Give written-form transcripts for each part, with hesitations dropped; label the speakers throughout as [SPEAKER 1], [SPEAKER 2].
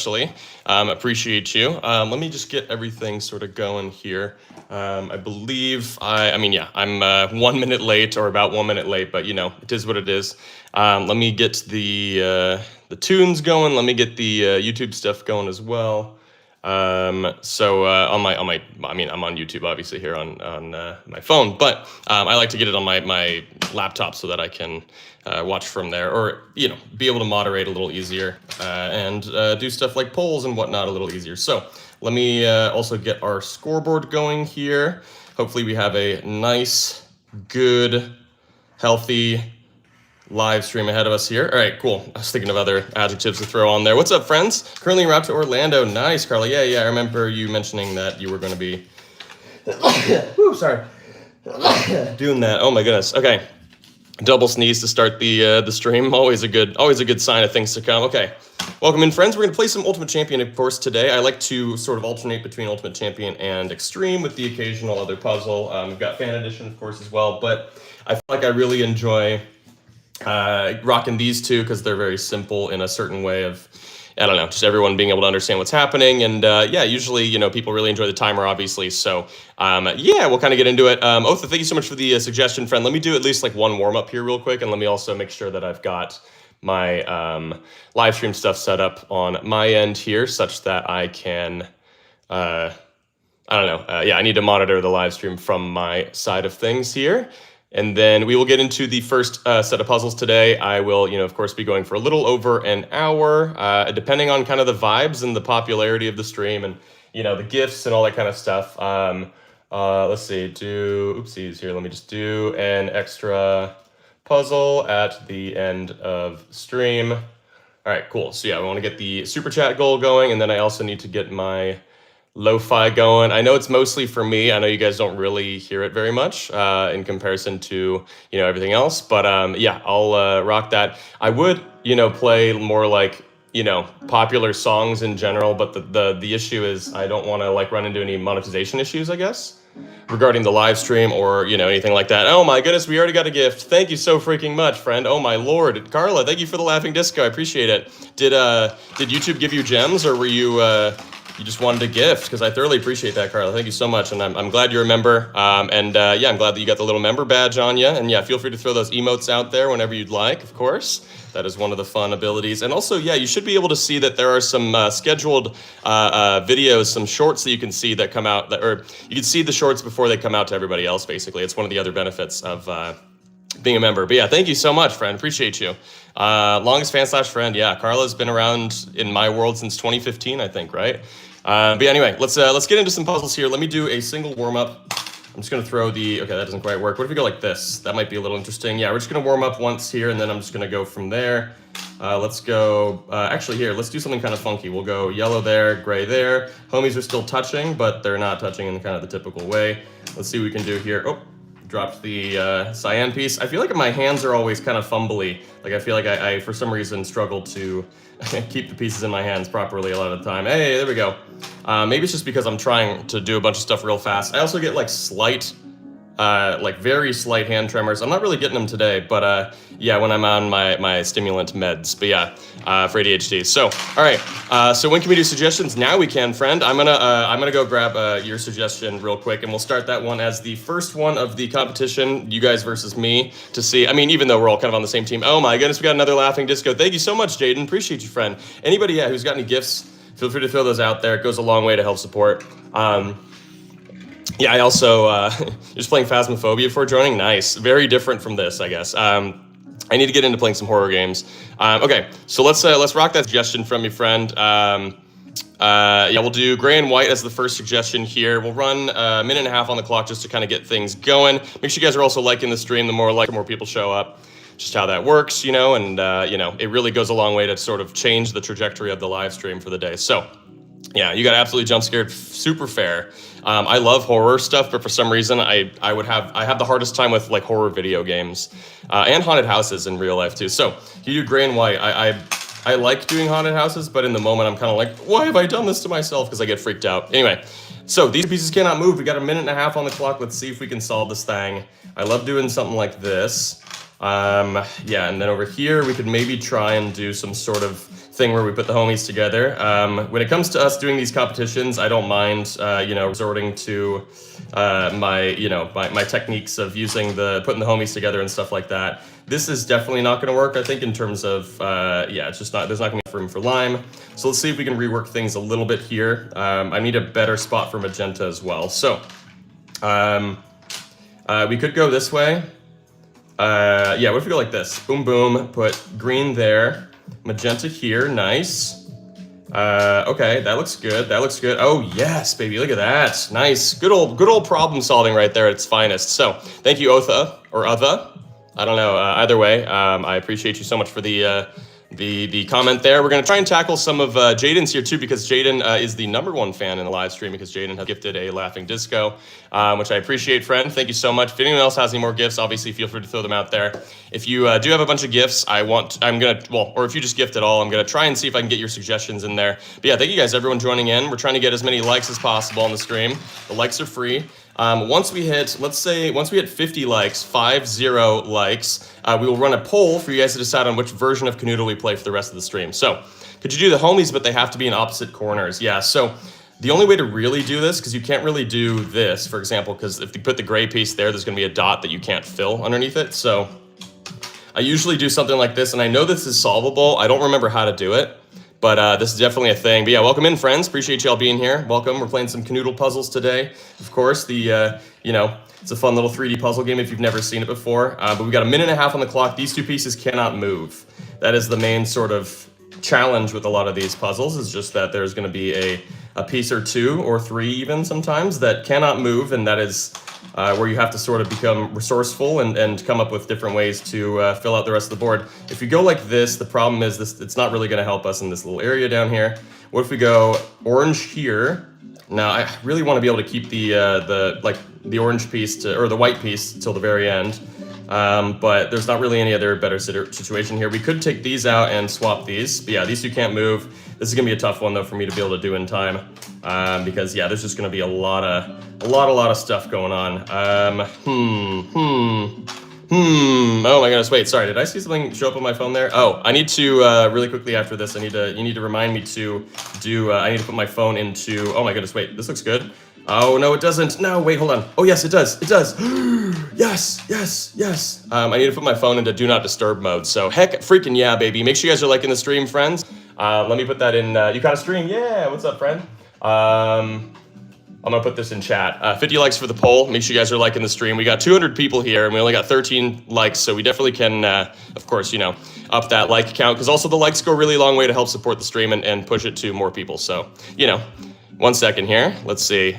[SPEAKER 1] actually. Appreciate you. Let me just get everything sort of going here. I believe yeah, I'm 1 minute late, or about 1 minute late, but you know, it is what it is. Let me get the tunes going. Let me get the YouTube stuff going as well. On I'm on YouTube obviously here on my phone, but I like to get it on my laptop so that I can watch from there, or you know, be able to moderate a little easier and do stuff like polls and whatnot a little easier. So let me also get our scoreboard going here. Hopefully we have a nice, good, healthy live stream ahead of us here. All right, cool. I was thinking of other adjectives to throw on there. What's up, friends? Currently en route to Orlando. Nice, Carla. Yeah, I remember you mentioning that you were going to be Ooh, sorry. doing that. Oh my goodness. Okay. Double sneeze to start the stream. Always a good sign of things to come. Okay. Welcome in, friends. We're going to play some Ultimate Champion, of course, today. I like to sort of alternate between Ultimate Champion and Extreme with the occasional other puzzle. We've got Fan Edition, of course, as well, but I feel like I really enjoy rocking these two because they're very simple in a certain way of, I don't know, just everyone being able to understand what's happening. And yeah, usually, you know, people really enjoy the timer, obviously. So yeah, we'll kind of get into it. Otha, thank you so much for the suggestion, friend. Let me do at least like one warm up here real quick. And let me also make sure that I've got my live stream stuff set up on my end here such that I can, I don't know. Yeah, I need to monitor the live stream from my side of things here. And then we will get into the first set of puzzles today. I will, you know, of course, be going for a little over an hour, depending on kind of the vibes and the popularity of the stream and, you know, the gifts and all that kind of stuff. Let's see, oopsies here. Let me just do an extra puzzle at the end of stream. All right, cool. So yeah, we want to get the super chat goal going. And then I also need to get my lo-fi going. I know it's mostly for me. I know you guys don't really hear it very much in comparison to, you know, everything else. But yeah, I'll rock that. I would, you know, play more like, you know, popular songs in general. But the issue is I don't want to like run into any monetization issues, I guess, regarding the live stream or, you know, anything like that. Oh my goodness, we already got a gift. Thank you so freaking much, friend. Oh my lord. Carla, thank you for the laughing disco. I appreciate it. Did YouTube give you gems, or were you you just wanted a gift? Because I thoroughly appreciate that, Carla. Thank you so much. And I'm glad you're a member. Yeah, I'm glad that you got the little member badge on you. And yeah, feel free to throw those emotes out there whenever you'd like, of course. That is one of the fun abilities. And also, yeah, you should be able to see that there are some scheduled videos, some shorts that you can see that come out, or you can see the shorts before they come out to everybody else, basically. It's one of the other benefits of being a member. But yeah, thank you so much, friend. Appreciate you. Longest fan/friend. Yeah, Carla's been around in my world since 2015, I think, right? But yeah, anyway, let's get into some puzzles here. Let me do a single warm-up. I'm just going to throw okay, that doesn't quite work. What if we go like this? That might be a little interesting. Yeah, we're just going to warm up once here, and then I'm just going to go from there. Let's go, actually here, let's do something kind of funky. We'll go yellow there, gray there. Homies are still touching, but they're not touching in kind of the typical way. Let's see what we can do here. Oh, dropped the cyan piece. I feel like my hands are always kind of fumbly. Like I feel like I for some reason, struggle to keep the pieces in my hands properly a lot of the time. Hey, there we go. Maybe it's just because I'm trying to do a bunch of stuff real fast. I also get like very slight hand tremors. I'm not really getting them today, but yeah, when I'm on my stimulant meds. But yeah, for ADHD. So, all right. So when can we do suggestions? Now we can, friend. I'm gonna go grab your suggestion real quick, and we'll start that one as the first one of the competition. You guys versus me to see. I mean, even though we're all kind of on the same team. Oh my goodness, we got another laughing disco. Thank you so much, Jaden. Appreciate you, friend. Anybody, yeah, who's got any gifts, feel free to throw those out there. It goes a long way to help support. Yeah, I also, just playing Phasmophobia before joining. Nice. Very different from this, I guess. I need to get into playing some horror games. Okay, so let's rock that suggestion from you, friend. Yeah, we'll do gray and white as the first suggestion here. We'll run a minute and a half on the clock just to kind of get things going. Make sure you guys are also liking the stream. The more people show up. Just how that works, you know, and, you know, it really goes a long way to sort of change the trajectory of the live stream for the day. So, yeah, you got absolutely jump scared. Super fair. I love horror stuff, but for some reason I have the hardest time with like horror video games and haunted houses in real life too. So you do gray and white. I like doing haunted houses, but in the moment I'm kind of like, why have I done this to myself? Because I get freaked out. Anyway, so these pieces cannot move. We got a minute and a half on the clock. Let's see if we can solve this thing. I love doing something like this. Yeah, and then over here, we could maybe try and do some sort of thing where we put the homies together. When it comes to us doing these competitions, I don't mind, resorting to my techniques of using putting the homies together and stuff like that. This is definitely not going to work, I think, in terms of, it's just not, there's not going to be room for lime. So let's see if we can rework things a little bit here. I need a better spot for magenta as well. So we could go this way. What if we go like this? Boom, boom, put green there, magenta here, nice. Okay, that looks good, that looks good. Oh yes, baby, look at that, nice. Good old problem solving right there at its finest. So, thank you, Otha, or Otha. I don't know, either way, I appreciate you so much for the comment there. We're going to try and tackle some of Jaden's here too, because Jaden is the #1 fan in the live stream, because Jaden has gifted a laughing disco, which I appreciate, friend. Thank you so much. If anyone else has any more gifts, obviously feel free to throw them out there. If you do have a bunch of gifts, or if you just gift at all, I'm going to try and see if I can get your suggestions in there. But yeah, thank you guys, everyone joining in. We're trying to get as many likes as possible on the stream. The likes are free. Once we hit 50 likes, 50 likes, we will run a poll for you guys to decide on which version of Kanoodle we play for the rest of the stream. So, could you do the homies, but they have to be in opposite corners? Yeah, so the only way to really do this, because you can't really do this, for example, because if you put the gray piece there, there's going to be a dot that you can't fill underneath it. So, I usually do something like this, and I know this is solvable. I don't remember how to do it. But this is definitely a thing. But yeah, welcome in, friends. Appreciate y'all being here. Welcome. We're playing some Kanoodle puzzles today. Of course, it's a fun little 3D puzzle game if you've never seen it before. But we've got 1.5 minutes on the clock. These two pieces cannot move. That is the main sort of challenge with a lot of these puzzles, is just that there's going to be a piece or two, or three even sometimes, that cannot move, and that is where you have to sort of become resourceful and come up with different ways to fill out the rest of the board. If you go like this, the problem is it's not really going to help us in this little area down here. What if we go orange here? Now I really want to be able to keep the orange piece or the white piece till the very end, but there's not really any other better situation here. We could take these out and swap these, but yeah, these two can't move. This is gonna be a tough one though for me to be able to do in time, because yeah, there's just gonna be a lot of stuff going on. Oh my goodness, wait, sorry, did I see something show up on my phone there? Oh, I need to, really quickly after this, you need to remind me to do, I need to put my phone into, oh my goodness, wait, this looks good. Oh, no, it doesn't. No, wait, hold on. Oh, yes, it does. It does. Yes. I need to put my phone into do not disturb mode. So heck freaking yeah, baby. Make sure you guys are liking the stream, friends. Let me put that in, you caught a stream? Yeah, what's up, friend? I'm gonna put this in chat. 50 likes for the poll. Make sure you guys are liking the stream. We got 200 people here, and we only got 13 likes, so we definitely can, of course, up that like count, because also the likes go a really long way to help support the stream and push it to more people. So, 1 second here. Let's see.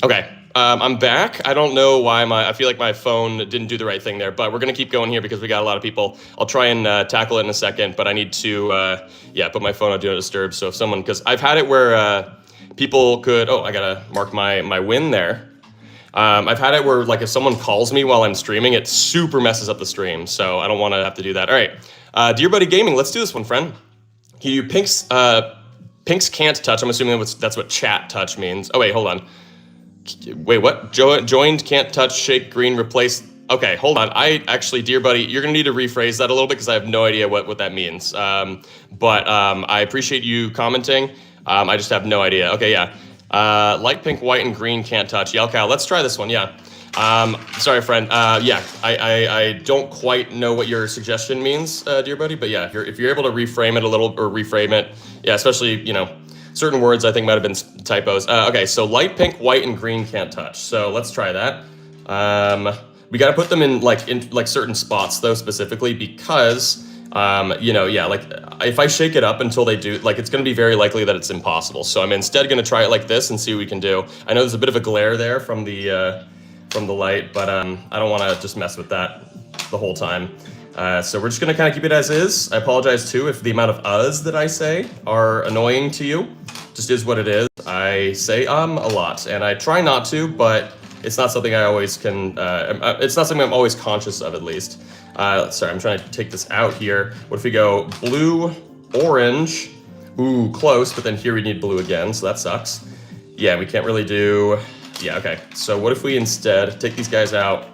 [SPEAKER 1] Okay. I'm back. I don't know why I feel like my phone didn't do the right thing there, but we're going to keep going here because we got a lot of people. I'll try and tackle it in a second, but I need to, put my phone on Do Not Disturb. So if someone, because I've had it where people could, I got to mark my win there. I've had it where, like, if someone calls me while I'm streaming, it super messes up the stream, so I don't want to have to do that. All right, Dear Buddy Gaming, let's do this one, friend. Can you Pink's can't touch? I'm assuming that's what chat touch means. Oh, wait, hold on. Wait, what? Joined, can't touch, shake, green, replace. Okay, hold on. Dear Buddy, you're going to need to rephrase that a little bit because I have no idea what that means. But I appreciate you commenting. I just have no idea. Okay, yeah. Light pink, white, and green can't touch. Yeah, okay, let's try this one, yeah. Sorry, friend. I don't quite know what your suggestion means, Dear Buddy, but yeah, if you're able to reframe it a little, or reframe it, yeah, especially, certain words I think might have been typos. Okay, so light pink, white, and green can't touch. So let's try that. We got to put them in certain spots though, specifically because, if I shake it up until they do, it's going to be very likely that it's impossible. So I'm instead going to try it like this and see what we can do. I know there's a bit of a glare there from the light, but I don't want to just mess with that the whole time. So we're just going to kind of keep it as is. I apologize too if the amount of uhs that I say are annoying to you. Just is what it is. I say a lot, and I try not to, but it's not something I always can, it's not something I'm always conscious of, at least. Sorry, I'm trying to take this out here. What if we go blue, orange? Ooh, close, but then here we need blue again, so that sucks. Yeah, we can't really do... Yeah, okay. So what if we instead take these guys out,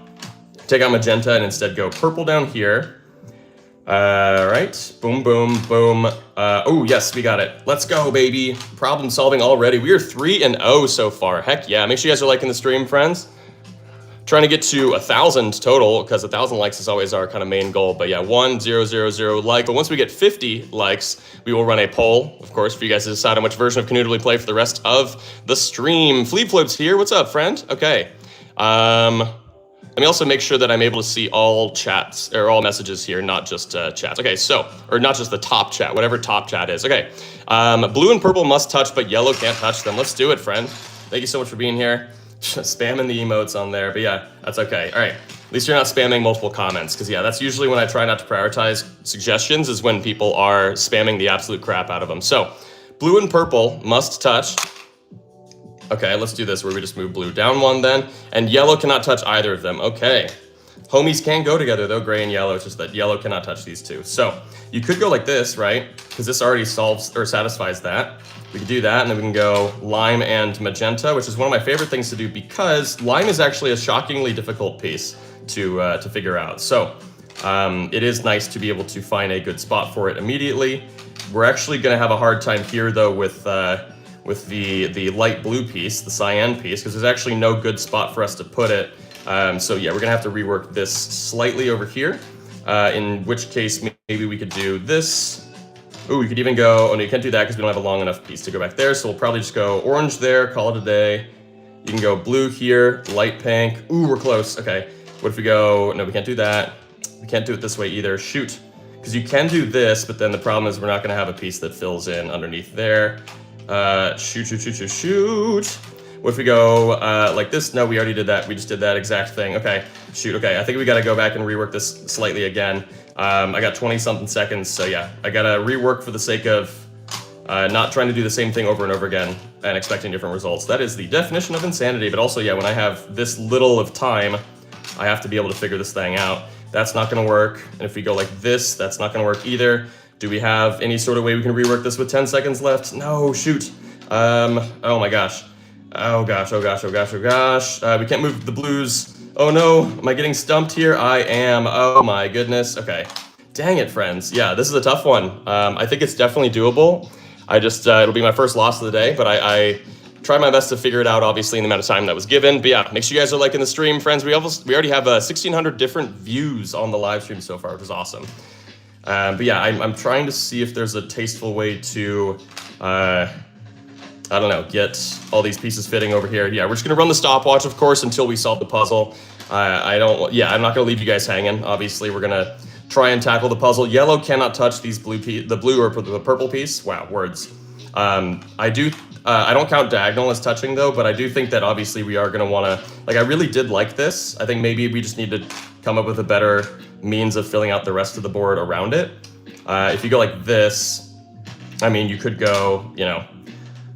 [SPEAKER 1] take out magenta, and instead go purple down here. Right. Boom, boom, boom. Oh, yes, we got it. Let's go, baby. Problem solving already. We are 3-0 so far. Heck yeah. Make sure you guys are liking the stream, friends. Trying to get to 1,000 total, because 1,000 likes is always our kind of main goal. But yeah, 1,000 like. But once we get 50 likes, we will run a poll, of course, for you guys to decide on which version of Kanoodle we play for the rest of the stream. Fleet Float's here. What's up, friend? Okay. Let me also make sure that I'm able to see all chats, or all messages here, not just chats. Okay, so, or not just the top chat, whatever top chat is. Okay, blue and purple must touch, but yellow can't touch them. Let's do it, friend. Thank you so much for being here. Spamming the emotes on there, but yeah, that's okay. All right, at least you're not spamming multiple comments, because yeah, that's usually when I try not to prioritize suggestions, is when people are spamming the absolute crap out of them. So, blue and purple must touch. Okay, let's do this where we just move blue down one then, and yellow cannot touch either of them. Okay, homies can go together though, gray and yellow. It's just that yellow cannot touch these two. So you could go like this, right? Because this already solves or satisfies that. We can do that, and then we can go lime and magenta, which is one of my favorite things to do, because lime is actually a shockingly difficult piece to figure out. So it is nice to be able to find a good spot for it immediately. We're actually going to have a hard time here though with the light blue piece, the cyan piece, because there's actually no good spot for us to put it. So yeah, we're gonna have to rework this slightly over here, in which case maybe we could do this. Ooh, we could even go, oh no, you can't do that because we don't have a long enough piece to go back there, so we'll probably just go orange there, call it a day. You can go blue here, light pink. Ooh, we're close, okay. What if we go, no, we can't do that. We can't do it this way either, shoot. Because you can do this, but then the problem is we're not gonna have a piece that fills in underneath there. Shoot. What if we go like this? No, we already did that. We just did that exact thing. Okay, shoot. Okay, I think we got to go back and rework this slightly again. I got 20-something seconds, so yeah, I got to rework for the sake of not trying to do the same thing over and over again and expecting different results. That is the definition of insanity, but also, yeah, when I have this little of time, I have to be able to figure this thing out. That's not going to work, and if we go like this, that's not going to work either. Do we have any sort of way we can rework this with 10 seconds left? No, shoot. Oh my gosh. Oh gosh. We can't move the blues. Oh no, am I getting stumped here? I am. Oh my goodness. Okay. Dang it, friends. Yeah, this is a tough one. I think it's definitely doable. I just, it'll be my first loss of the day, but I tried my best to figure it out, obviously, in the amount of time that was given. But yeah, make sure you guys are liking the stream, friends. We already have 1,600 different views on the live stream so far, which is awesome. But yeah, I'm trying to see if there's a tasteful way to, I don't know, get all these pieces fitting over here. Yeah, we're just gonna run the stopwatch, of course, until we solve the puzzle. I'm not gonna leave you guys hanging. Obviously, we're gonna try and tackle the puzzle. Yellow cannot touch these the blue or the purple piece. Wow, words. I don't count diagonal as touching though, but I do think that obviously we are gonna wanna, like, I really did like this. I think maybe we just need to come up with a better means of filling out the rest of the board around it. If you go like this, I mean, you could go, you know,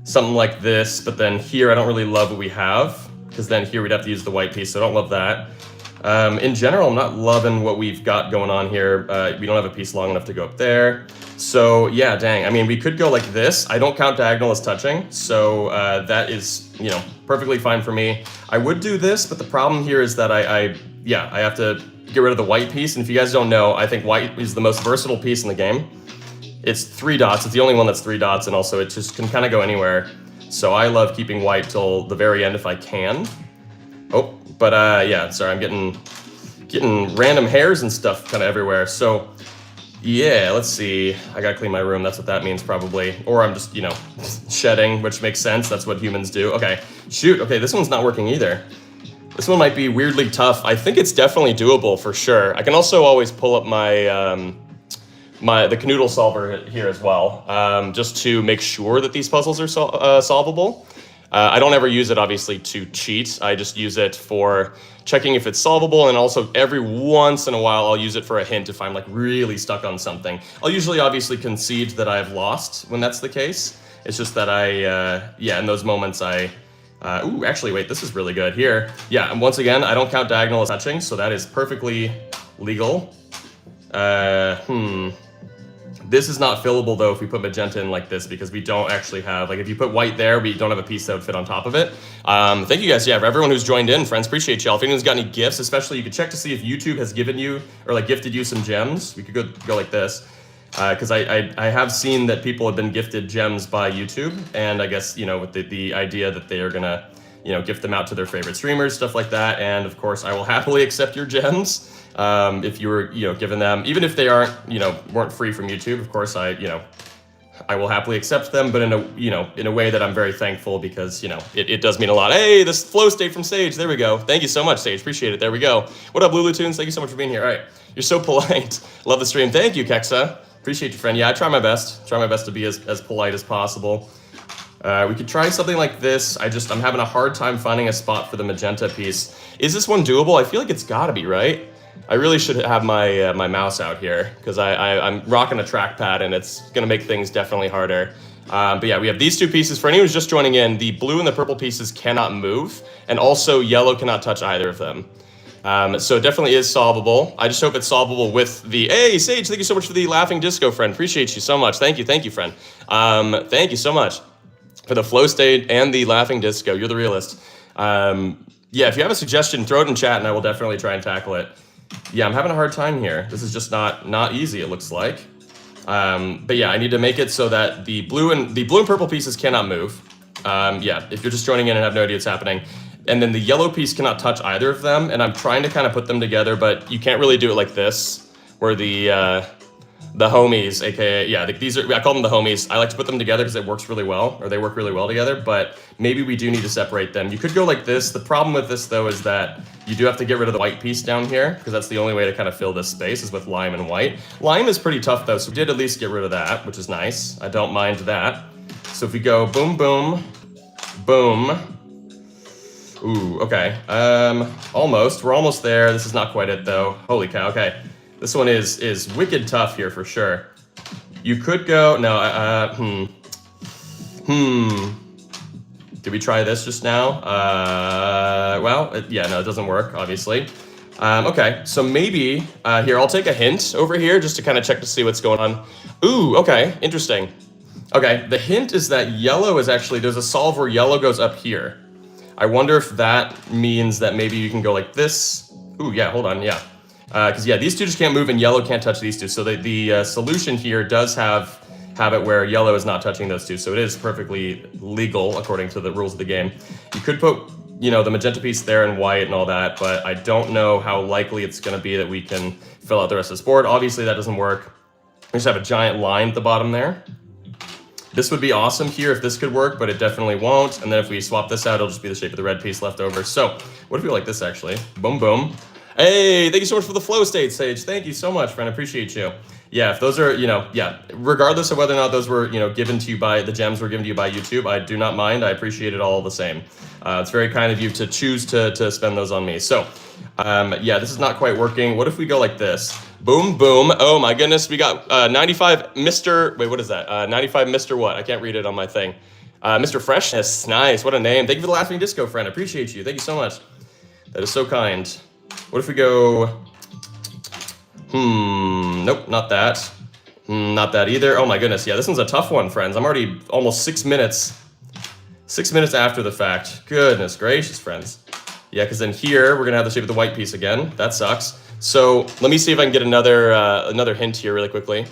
[SPEAKER 1] something like this, but then here I don't really love what we have, because then here we'd have to use the white piece, so I don't love that. In general, I'm not loving what we've got going on here. We don't have a piece long enough to go up there. So yeah, dang, I mean, we could go like this. I don't count diagonal as touching, so that is, you know, perfectly fine for me. I would do this, but the problem here is that I have to get rid of the white piece, and if you guys don't know, I think white is the most versatile piece in the game. It's 3 dots, it's the only one that's 3 dots, and also it just can kind of go anywhere. So I love keeping white till the very end if I can. Oh, but yeah, sorry, I'm getting random hairs and stuff kind of everywhere. So yeah, let's see, I gotta clean my room, that's what that means probably. Or I'm just, you know, shedding, which makes sense, that's what humans do. Okay, shoot, okay, this one's not working either. This one might be weirdly tough. I think it's definitely doable for sure. I can also always pull up my the Kanoodle solver here as well, just to make sure that these puzzles are solvable. I don't ever use it obviously to cheat. I just use it for checking if it's solvable, and also every once in a while I'll use it for a hint if I'm like really stuck on something. I'll usually obviously concede that I've lost when that's the case. It's just that in those moments ooh, actually, wait, this is really good here. Yeah, and once again, I don't count diagonal as touching, so that is perfectly legal. This is not fillable though if we put magenta in like this, because we don't actually have, like if you put white there, we don't have a piece that would fit on top of it. Thank you guys, yeah, for everyone who's joined in, friends, appreciate y'all. If anyone's got any gifts, especially you could check to see if YouTube has given you, or like gifted you some gems. We could go like this. Because I have seen that people have been gifted gems by YouTube, and I guess, you know, with the idea that they are gonna, you know, gift them out to their favorite streamers, stuff like that. And of course, I will happily accept your gems if you were, you know, given them, even if they aren't, you know, weren't free from YouTube. Of course, I will happily accept them, but in a, you know, in a way that I'm very thankful, because, you know, it does mean a lot. Hey, this flow state from Sage. There we go. Thank you so much, Sage. Appreciate it. There we go. What up, Lulu Tunes? Thank you so much for being here. All right, you're so polite. Love the stream. Thank you, Kexa. Appreciate you, friend. Yeah, I try my best. Try my best to be as polite as possible. We could try something like this. I'm having a hard time finding a spot for the magenta piece. Is this one doable? I feel like it's gotta be, right? I really should have my my mouse out here, because I'm rocking a trackpad and it's gonna make things definitely harder. But yeah, we have these two pieces. For anyone who's just joining in, the blue and the purple pieces cannot move, and also yellow cannot touch either of them. So it definitely is solvable. I just hope it's solvable with the, hey, Sage, thank you so much for the laughing disco, friend. Appreciate you so much. Thank you, friend. Thank you so much for the flow state and the laughing disco. You're the realist. Yeah, if you have a suggestion, throw it in chat and I will definitely try and tackle it. Yeah, I'm having a hard time here. This is just not easy, it looks like. But yeah, I need to make it so that the blue and purple pieces cannot move. Yeah, if you're just joining in and have no idea what's happening. And then the yellow piece cannot touch either of them, and I'm trying to kind of put them together, but you can't really do it like this, where the homies, aka, yeah, these are, I call them the homies. I like to put them together because it works really well, or they work really well together, but maybe we do need to separate them. You could go like this. The problem with this, though, is that you do have to get rid of the white piece down here, because that's the only way to kind of fill this space is with lime and white. Lime is pretty tough, though, so we did at least get rid of that, which is nice. I don't mind that. So if we go boom, boom, boom. Ooh, okay. Almost. We're almost there. This is not quite it, though. Holy cow, okay. This one is wicked tough here for sure. You could go, no, Did we try this just now? Well, yeah, no, it doesn't work, obviously. Okay, so maybe, here, I'll take a hint over here just to kind of check to see what's going on. Ooh, okay, interesting. Okay, the hint is that yellow is actually, there's a solve where yellow goes up here. I wonder if that means that maybe you can go like this. Ooh, yeah, hold on, yeah. Because, yeah, these two just can't move and yellow can't touch these two. So the solution here does have it where yellow is not touching those two. So it is perfectly legal according to the rules of the game. You could put, you know, the magenta piece there and white and all that, but I don't know how likely it's going to be that we can fill out the rest of this board. Obviously, that doesn't work. We just have a giant line at the bottom there. This would be awesome here if this could work, but it definitely won't. And then if we swap this out, it'll just be the shape of the red piece left over. So what if we like this, actually? Boom, boom. Hey, thank you so much for the flow state, Sage. Thank you so much, friend. I appreciate you. Yeah, if those are, you know, yeah, regardless of whether or not those were, you know, given to you by, the gems were given to you by YouTube, I do not mind. I appreciate it all the same. It's very kind of you to choose to spend those on me. So, yeah, this is not quite working. What if we go like this? Boom, boom. Oh my goodness, we got 95 Mr. Wait, what is that? 95 Mr. What? I can't read it on my thing. Mr. Freshness, nice. What a name. Thank you for the laughing disco, friend. I appreciate you. Thank you so much. That is so kind. What if we go? Nope, not that. Not that either. Oh my goodness, yeah, this one's a tough one, friends. I'm already almost 6 minutes. 6 minutes after the fact. Goodness gracious, friends. Yeah, because then here, we're gonna have the shape of the white piece again. That sucks. So let me see if I can get another hint here really quickly.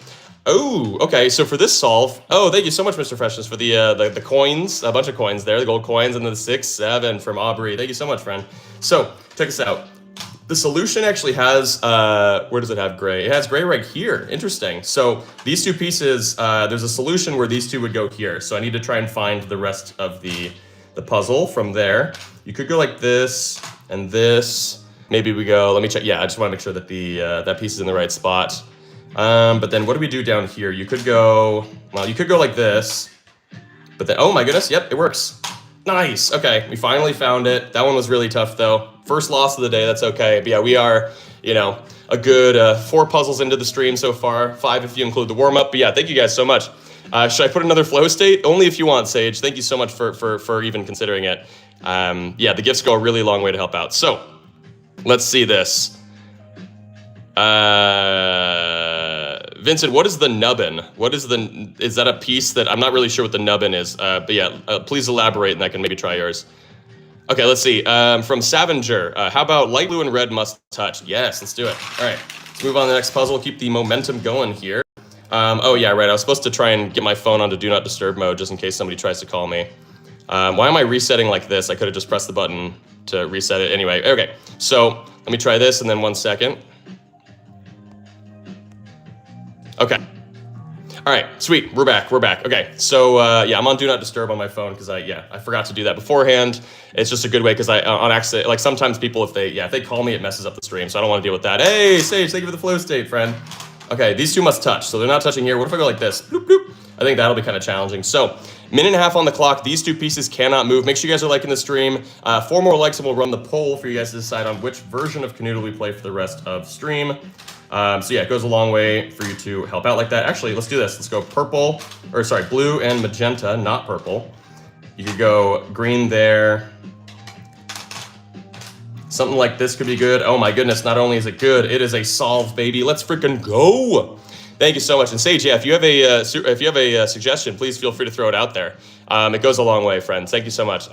[SPEAKER 1] Oh, okay, so for this solve, oh, thank you so much, Mr. Freshness, for the coins, a bunch of coins there, the gold coins, and then the 6, 7 from Aubrey. Thank you so much, friend. So, check this out. The solution actually has, where does it have gray? It has gray right here. Interesting. So these two pieces, there's a solution where these two would go here. So I need to try and find the rest of the puzzle from there. You could go like this and this. Maybe we go, let me check. Yeah, I just want to make sure that that piece is in the right spot. But then what do we do down here? You could go, well, you could go like this. But then, oh my goodness, yep, it works. Nice, okay, we finally found it. That one was really tough though. First loss of the day, that's okay. But yeah, we are, you know, a good 4 puzzles into the stream so far. 5 if you include the warm-up. But yeah, thank you guys so much. Should I put another flow state? Only if you want, Sage. Thank you so much for even considering it. Yeah, the gifts go a really long way to help out. So, let's see this. Vincent, what is the nubbin? Is that a piece that, I'm not really sure what the nubbin is, but yeah, please elaborate and I can maybe try yours. Okay, let's see, from Savager, how about light blue and red must touch? Yes, let's do it. All right, let's move on to the next puzzle, keep the momentum going here. Oh yeah, right, I was supposed to try and get my phone onto do not disturb mode just in case somebody tries to call me. Why am I resetting like this? I could have just pressed the button to reset it. Anyway, okay, so let me try this and then 1 second. Okay. All right, sweet, we're back. Okay, so yeah, I'm on Do Not Disturb on my phone because I forgot to do that beforehand. It's just a good way because on accident, like sometimes people, if they call me, it messes up the stream, so I don't want to deal with that. Hey, Sage, thank you for the flow state, friend. Okay, these two must touch, so they're not touching here. What if I go like this? Bloop, bloop. I think that'll be kind of challenging. So, minute and a half on the clock. These two pieces cannot move. Make sure you guys are liking the stream. 4 more likes and we'll run the poll for you guys to decide on which version of Kanoodle we play for the rest of stream. So yeah, it goes a long way for you to help out like that. Actually, let's do this. Let's go blue and magenta, not purple. You could go green there. Something like this could be good. Oh my goodness, not only is it good, it is a solve, baby. Let's freaking go. Thank you so much. And Sage, yeah, if you have a suggestion, please feel free to throw it out there. It goes a long way, friends. Thank you so much.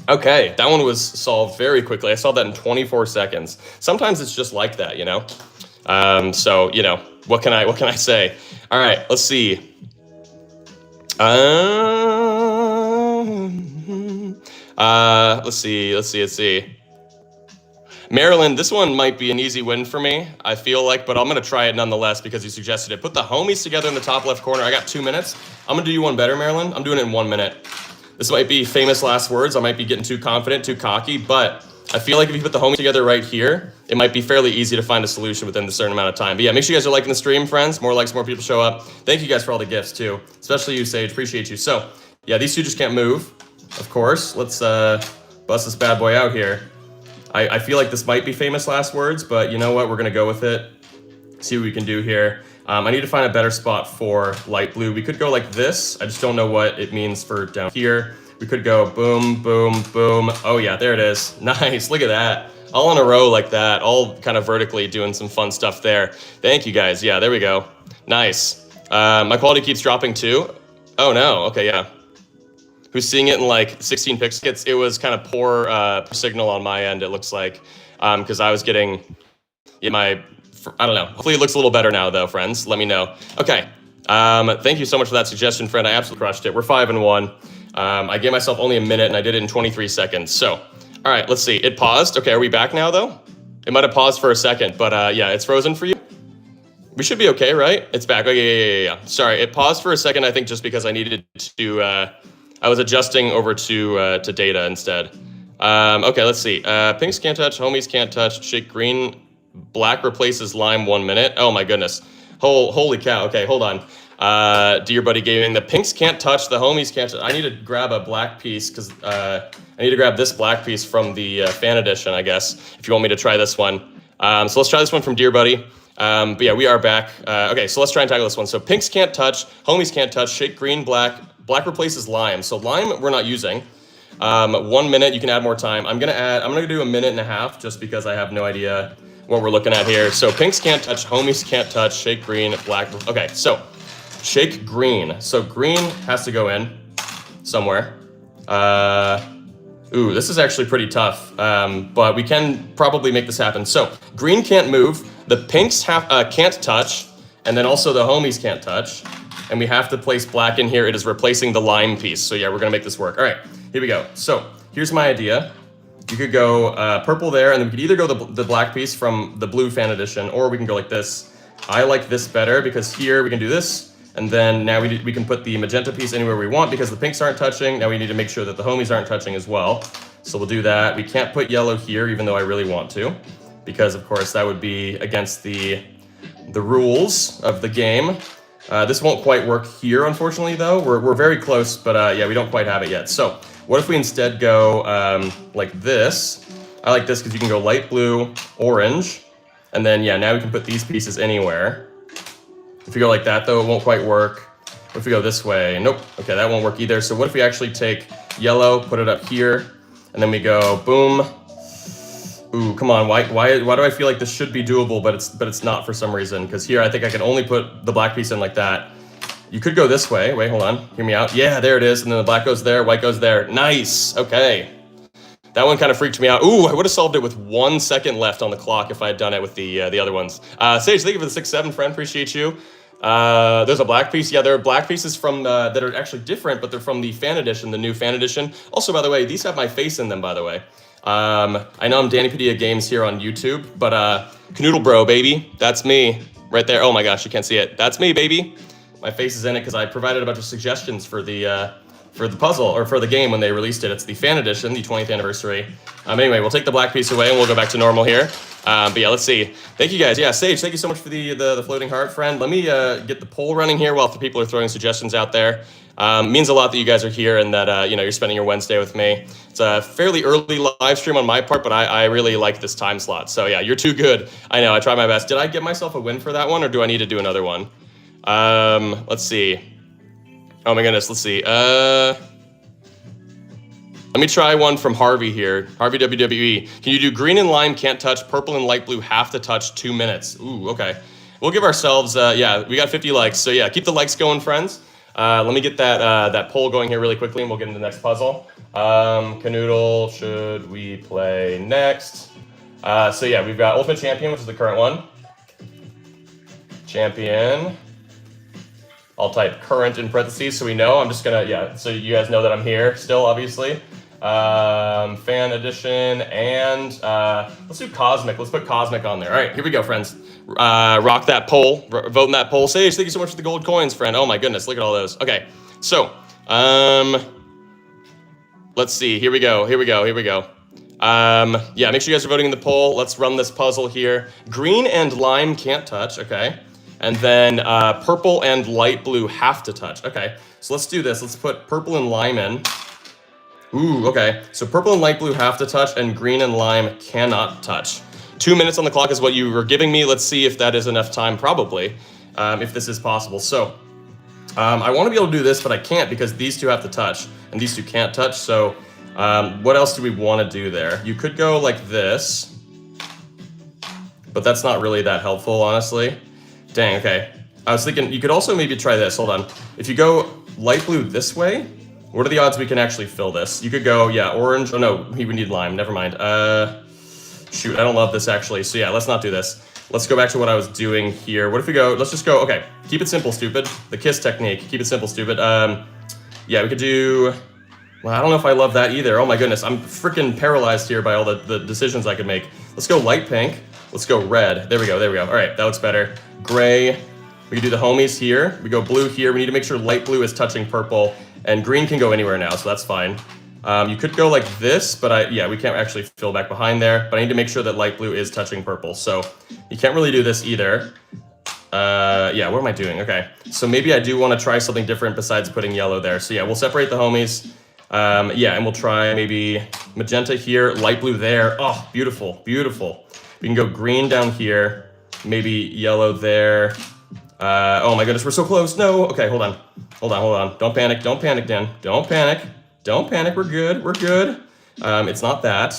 [SPEAKER 1] Okay, that one was solved very quickly. I solved that in 24 seconds. Sometimes it's just like that, you know? So, you know, what can I say? All right, let's see. Let's see. Maryland, this one might be an easy win for me, I feel like, but I'm going to try it nonetheless because you suggested it. Put the homies together in the top left corner. I got 2 minutes. I'm going to do you one better, Maryland. I'm doing it in 1 minute. This might be famous last words. I might be getting too confident, too cocky, but I feel like if you put the homies together right here, it might be fairly easy to find a solution within a certain amount of time. But yeah, make sure you guys are liking the stream, friends. More likes, more people show up. Thank you guys for all the gifts, too. Especially you, Sage. Appreciate you. So, yeah, these two just can't move, of course. Let's bust this bad boy out here. I feel like this might be famous last words, but you know what? We're going to go with it. See what we can do here. I need to find a better spot for light blue. We could go like this. I just don't know what it means for down here. We could go boom, boom, boom. Oh yeah, there it is. Nice, look at that. All in a row like that, all kind of vertically doing some fun stuff there. Thank you guys, yeah, there we go. Nice. My quality keeps dropping too. Oh no, okay, yeah. Who's seeing it in like 16 pixels? It was kind of poor signal on my end, it looks like, because I was getting I don't know. Hopefully it looks a little better now though, friends. Let me know. Okay, thank you so much for that suggestion, friend. I absolutely crushed it. We're 5-1. I gave myself only a minute and I did it in 23 seconds. So, all right, let's see. It paused. Okay, are we back now though? It might have paused for a second, but yeah, it's frozen for you. We should be okay, right? It's back. Okay, yeah. Sorry, it paused for a second, I think just because I needed to, I was adjusting over to data instead. Okay, let's see. Pinks can't touch, homies can't touch, shake green, black replaces lime 1 minute. Oh my goodness. Holy cow. Okay, hold on. Dear Buddy Gaming, the pinks can't touch, the homies can't touch. I need to grab a black piece because I need to grab this black piece from the fan edition, I guess, if you want me to try this one. So let's try this one from Dear Buddy. But yeah, we are back. Okay, so let's try and tackle this one. So pinks can't touch, homies can't touch, shake green, black replaces lime. So lime we're not using. 1 minute, you can add more time. I'm gonna do a minute and a half just because I have no idea what we're looking at here. So pinks can't touch, homies can't touch, shake green, black. Okay, so shake green. So green has to go in somewhere. Ooh, this is actually pretty tough, but we can probably make this happen. So green can't move, the pinks can't touch, and then also the homies can't touch. And we have to place black in here. It is replacing the lime piece. So yeah, we're gonna make this work. All right, here we go. So here's my idea. You could go purple there, and then we could either go the black piece from the blue fan edition, or we can go like this. I like this better because here we can do this, and then now we can put the magenta piece anywhere we want because the pinks aren't touching. Now we need to make sure that the homies aren't touching as well. So we'll do that. We can't put yellow here, even though I really want to, because of course that would be against the rules of the game. This won't quite work here, unfortunately, though. We're very close, but yeah, we don't quite have it yet. So what if we instead go like this? I like this because you can go light blue, orange, and then yeah, now we can put these pieces anywhere. If we go like that, though, it won't quite work. What if we go this way? Nope. Okay, that won't work either. So what if we actually take yellow, put it up here, and then we go boom, Ooh, come on. Why do I feel like this should be doable, but it's not for some reason? Because here I think I can only put the black piece in like that. You could go this way. Wait, hold on. Hear me out. Yeah, there it is. And then the black goes there, white goes there. Nice. Okay. That one kind of freaked me out. Ooh, I would have solved it with 1 second left on the clock if I had done it with the other ones. Sage, thank you for the 6-7, friend. Appreciate you. There's a black piece. Yeah, there are black pieces from that are actually different, but they're from the fan edition, the new fan edition. Also, by the way, these have my face in them, by the way. I know I'm Danny Padilla Games here on YouTube, but Kanoodle Bro, baby. That's me right there. Oh my gosh, you can't see it. That's me, baby. My face is in it because I provided a bunch of suggestions for the puzzle, or for the game when they released it. It's the fan edition, the 20th anniversary. Anyway, we'll take the black piece away and we'll go back to normal here. But yeah, let's see. Thank you guys. Yeah, Sage, thank you so much for the floating heart, friend. Let me get the poll running here while the people are throwing suggestions out there. Means a lot that you guys are here and that you're spending your Wednesday with me. It's a fairly early live stream on my part, but I really like this time slot. So yeah, you're too good. I know, I tried my best. Did I get myself a win for that one, or do I need to do another one? Let's see. Oh my goodness, let's see. Let me try one from Harvey here. Harvey WWE. Can you do green and lime, can't touch, purple and light blue, have to touch, 2 minutes? Ooh, okay. We'll give ourselves, yeah, we got 50 likes. So yeah, keep the likes going, friends. Let me get that poll going here really quickly and we'll get into the next puzzle. Kanoodle, should we play next? So yeah, we've got Ultimate Champion, which is the current one. Champion. I'll type current in parentheses so we know. I'm just gonna, yeah, so you guys know that I'm here still, obviously. Fan edition, and let's do Cosmic. Let's put Cosmic on there. All right, here we go, friends. Rock that poll, vote in that poll. Sage, thank you so much for the gold coins, friend. Oh my goodness, look at all those. Okay, so, let's see, here we go. Yeah, make sure you guys are voting in the poll. Let's run this puzzle here. Green and lime can't touch, okay. And then purple and light blue have to touch. Okay, so let's do this. Let's put purple and lime in. Ooh, okay. So purple and light blue have to touch and green and lime cannot touch. 2 minutes on the clock is what you were giving me. Let's see if that is enough time, probably, if this is possible. So I want to be able to do this, but I can't because these two have to touch and these two can't touch. So what else do we want to do there? You could go like this, but that's not really that helpful, honestly. Dang, okay. I was thinking you could also maybe try this. Hold on. If you go light blue this way, what are the odds we can actually fill this? You could go, yeah, orange. Oh no, we would need lime. Never mind. Shoot, I don't love this actually. So yeah, let's not do this. Let's go back to what I was doing here. What if we go, let's just go, okay. Keep it simple, stupid. The kiss technique. Keep it simple, stupid. Yeah, we could do, well, I don't know if I love that either. Oh my goodness, I'm freaking paralyzed here by all the decisions I could make. Let's go light pink. Let's go red. There we go. All right, that looks better. Gray. We can do the homies here. We go blue here. We need to make sure light blue is touching purple. And green can go anywhere now, so that's fine. You could go like this, but yeah, we can't actually fill back behind there. But I need to make sure that light blue is touching purple. So you can't really do this either. Yeah, what am I doing? Okay, so maybe I do want to try something different besides putting yellow there. So yeah, we'll separate the homies. Yeah, and we'll try maybe magenta here, light blue there. Oh, beautiful, beautiful. We can go green down here, maybe yellow there. Oh my goodness, we're so close. No, okay, hold on. Don't panic, Dan. Don't panic, we're good. It's not that.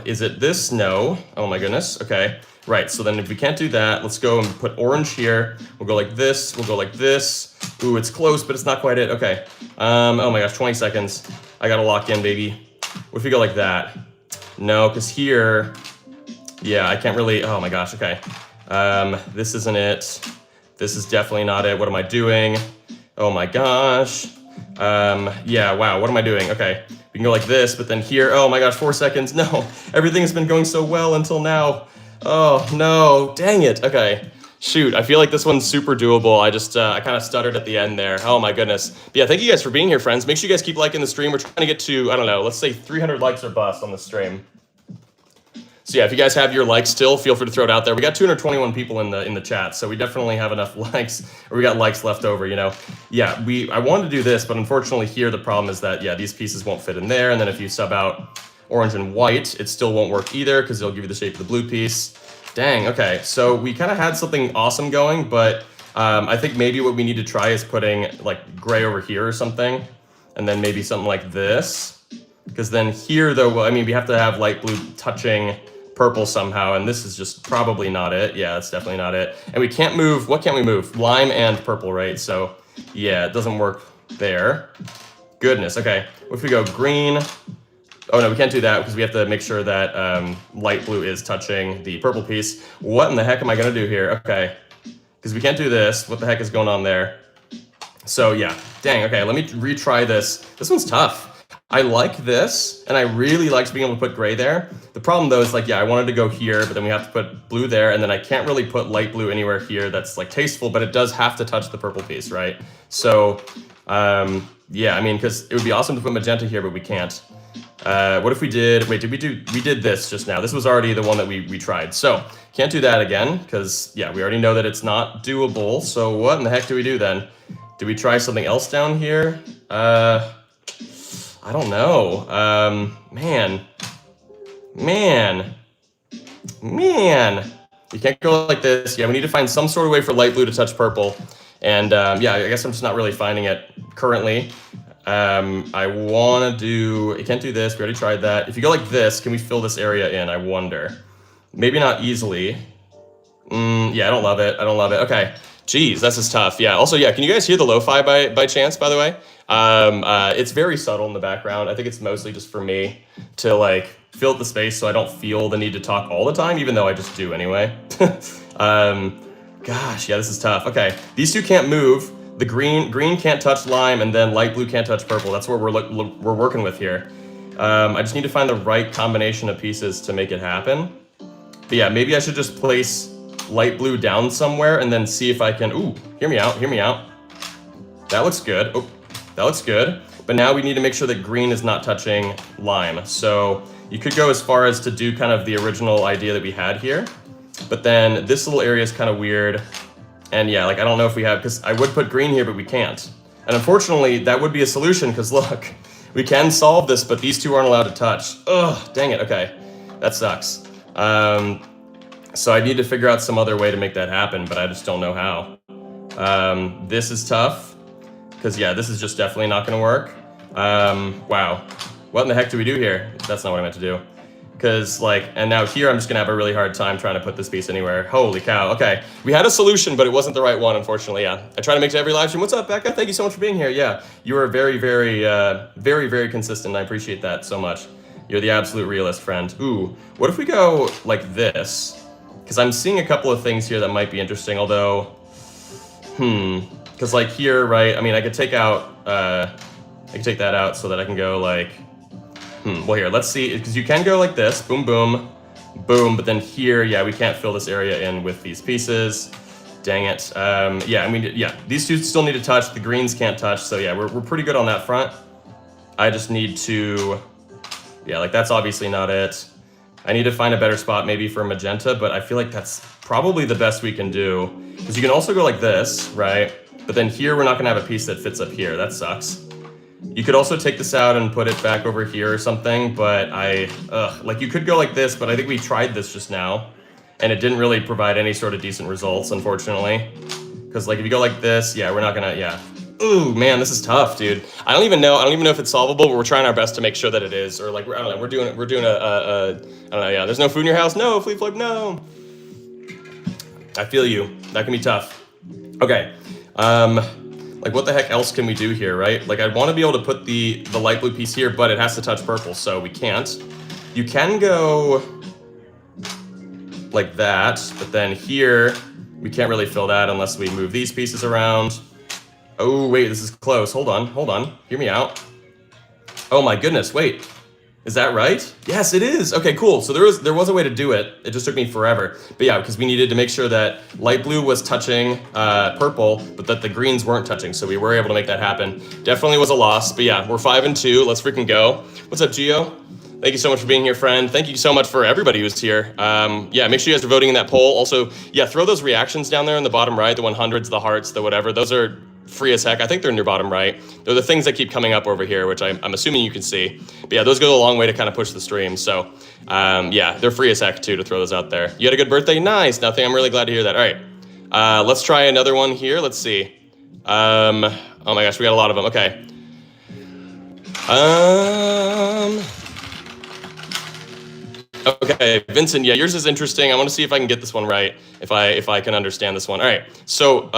[SPEAKER 1] Is it this? No. Oh my goodness, okay. Right, so then if we can't do that, let's go and put orange here. We'll go like this, Ooh, it's close, but it's not quite it. Okay, oh my gosh, 20 seconds. I gotta lock in, baby. What if we go like that? No, because here, yeah, I can't really, oh my gosh, okay. This isn't it. This is definitely not it. What am I doing? Oh my gosh. Yeah, wow, what am I doing? Okay, we can go like this, but then here, oh my gosh, 4 seconds. No, everything has been going so well until now. Oh no, dang it. Okay, shoot, I feel like this one's super doable. I kind of stuttered at the end there. Oh my goodness. But yeah, thank you guys for being here, friends. Make sure you guys keep liking the stream. We're trying to get to, I don't know, let's say 300 likes or bust on the stream. So yeah, if you guys have your likes still, feel free to throw it out there. We got 221 people in the chat, so we definitely have enough likes, or we got likes left over, you know. Yeah, I wanted to do this, but unfortunately here the problem is that, yeah, these pieces won't fit in there, and then if you sub out orange and white, it still won't work either, because it'll give you the shape of the blue piece. Dang, okay, so we kind of had something awesome going, but I think maybe what we need to try is putting, like, gray over here or something, and then maybe something like this. Because then here, though, well, I mean, we have to have light blue touching purple somehow, and this is just probably not it. Yeah, that's definitely not it. And we can't move, what can't we move? Lime and purple, right? So yeah, it doesn't work there. Goodness, okay. What if we go green? Oh no, we can't do that because we have to make sure that light blue is touching the purple piece. What in the heck am I gonna do here? Okay, because we can't do this. What the heck is going on there? So yeah, dang, okay, let me retry this. This one's tough. I like this, and I really liked being able to put gray there. The problem though is like, yeah, I wanted to go here, but then we have to put blue there, and then I can't really put light blue anywhere here that's like tasteful, but it does have to touch the purple piece, right? So, yeah, I mean, because it would be awesome to put magenta here, but we can't. What if we did, wait, we did this just now. This was already the one that we tried. So, can't do that again, because yeah, we already know that it's not doable. So what in the heck do we do then? Do we try something else down here? I don't know. Man. You can't go like this. Yeah, we need to find some sort of way for light blue to touch purple. And yeah, I guess I'm just not really finding it currently. I want to do, I can't do this. We already tried that. If you go like this, can we fill this area in? I wonder. Maybe not easily. Yeah, I don't love it. I don't love it. Okay. Geez, this is tough. Yeah. Also, yeah, can you guys hear the lo-fi by chance, by the way? It's very subtle in the background. I think it's mostly just for me to like fill up the space so I don't feel the need to talk all the time, even though I just do anyway. Gosh, yeah, this is tough. Okay, these two can't move. The green can't touch lime, and then light blue can't touch purple. That's what we're working with here. I just need to find the right combination of pieces to make it happen. But yeah, maybe I should just place light blue down somewhere and then see if I can, ooh, hear me out. That looks good. Oh, that looks good. But now we need to make sure that green is not touching lime. So you could go as far as to do kind of the original idea that we had here. But then this little area is kind of weird. And yeah, like I don't know if we have, because I would put green here, but we can't. And unfortunately, that would be a solution because look, we can solve this, but these two aren't allowed to touch. Ugh, dang it, okay. That sucks. So I need to figure out some other way to make that happen, but I just don't know how. This is tough. Because yeah, this is just definitely not gonna work. Wow. What in the heck do we do here? That's not what I meant to do. Because like, and now here I'm just gonna have a really hard time trying to put this piece anywhere. Holy cow, okay. We had a solution, but it wasn't the right one, unfortunately, yeah. I try to make it to every live stream. What's up, Becca? Thank you so much for being here. Yeah, you are very, very consistent. I appreciate that so much. You're the absolute realist, friend. Ooh, what if we go like this? Because I'm seeing a couple of things here that might be interesting, although, because like here, right, I mean, I could take out, I can take that out so that I can go like, well here, let's see, because you can go like this, boom, boom, boom, but then here, yeah, we can't fill this area in with these pieces. Dang it. Yeah, I mean, yeah, these two still need to touch, the greens can't touch, so yeah, we're pretty good on that front. I just need to, yeah, like that's obviously not it. I need to find a better spot maybe for magenta, but I feel like that's probably the best we can do. Because you can also go like this, right? But then here we're not gonna have a piece that fits up here. That sucks. You could also take this out and put it back over here or something, but like you could go like this, but I think we tried this just now and it didn't really provide any sort of decent results, unfortunately. Because like if you go like this, yeah, we're not gonna, yeah. Ooh, man, this is tough, dude. I don't even know if it's solvable, but we're trying our best to make sure that it is. Or like, I don't know, we're doing a I don't know, yeah. There's no food in your house? No, Fleet Flip, no. I feel you. That can be tough. Okay. Like what the heck else can we do here, right? Like I want to be able to put the light blue piece here, but it has to touch purple, so we can't. You can go like that, but then here, we can't really fill that unless we move these pieces around. Oh, wait, this is close. Hold on. Hear me out. Oh my goodness, wait. Is that right? Yes, it is. Okay, cool. So there was a way to do it. It just took me forever. But yeah, because we needed to make sure that light blue was touching purple, but that the greens weren't touching. So we were able to make that happen. Definitely was a loss. But yeah, we're 5-2. Let's freaking go. What's up, Gio? Thank you so much for being here, friend. Thank you so much for everybody who's here. Yeah, make sure you guys are voting in that poll. Also, yeah, throw those reactions down there in the bottom right, the 100s, the hearts, the whatever. Those are free as heck. I think they're in your bottom right. They're the things that keep coming up over here, which I'm assuming you can see. But yeah, those go a long way to kind of push the stream. So yeah, they're free as heck too to throw those out there. You had a good birthday? Nice. Nothing. I'm really glad to hear that. All right. Let's try another one here. Let's see. Oh my gosh, we got a lot of them. Okay. Um. Okay, Vincent. Yeah, yours is interesting. I want to see if I can get this one right. If I can understand this one. All right. So,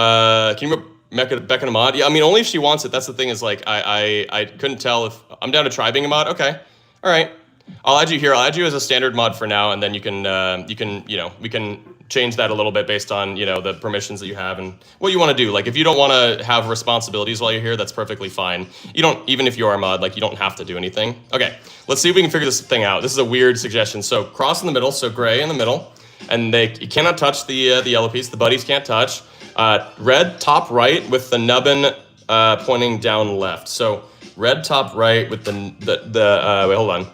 [SPEAKER 1] can you Becca a mod? Yeah, I mean only if she wants it. That's the thing is like I couldn't tell if I'm down to try being a mod. Okay. All right. I'll add you here. I'll add you as a standard mod for now, and then you can we can change that a little bit based on the permissions that you have and what you want to do. Like if you don't want to have responsibilities while you're here, that's perfectly fine. You don't, even if you are a mod, like you don't have to do anything. Okay, let's see if we can figure this thing out. This is a weird suggestion. So cross in the middle, so gray in the middle, and you cannot touch the yellow piece. The buddies can't touch. Red top right with the nubbin pointing down left. So red top right with the wait, hold on.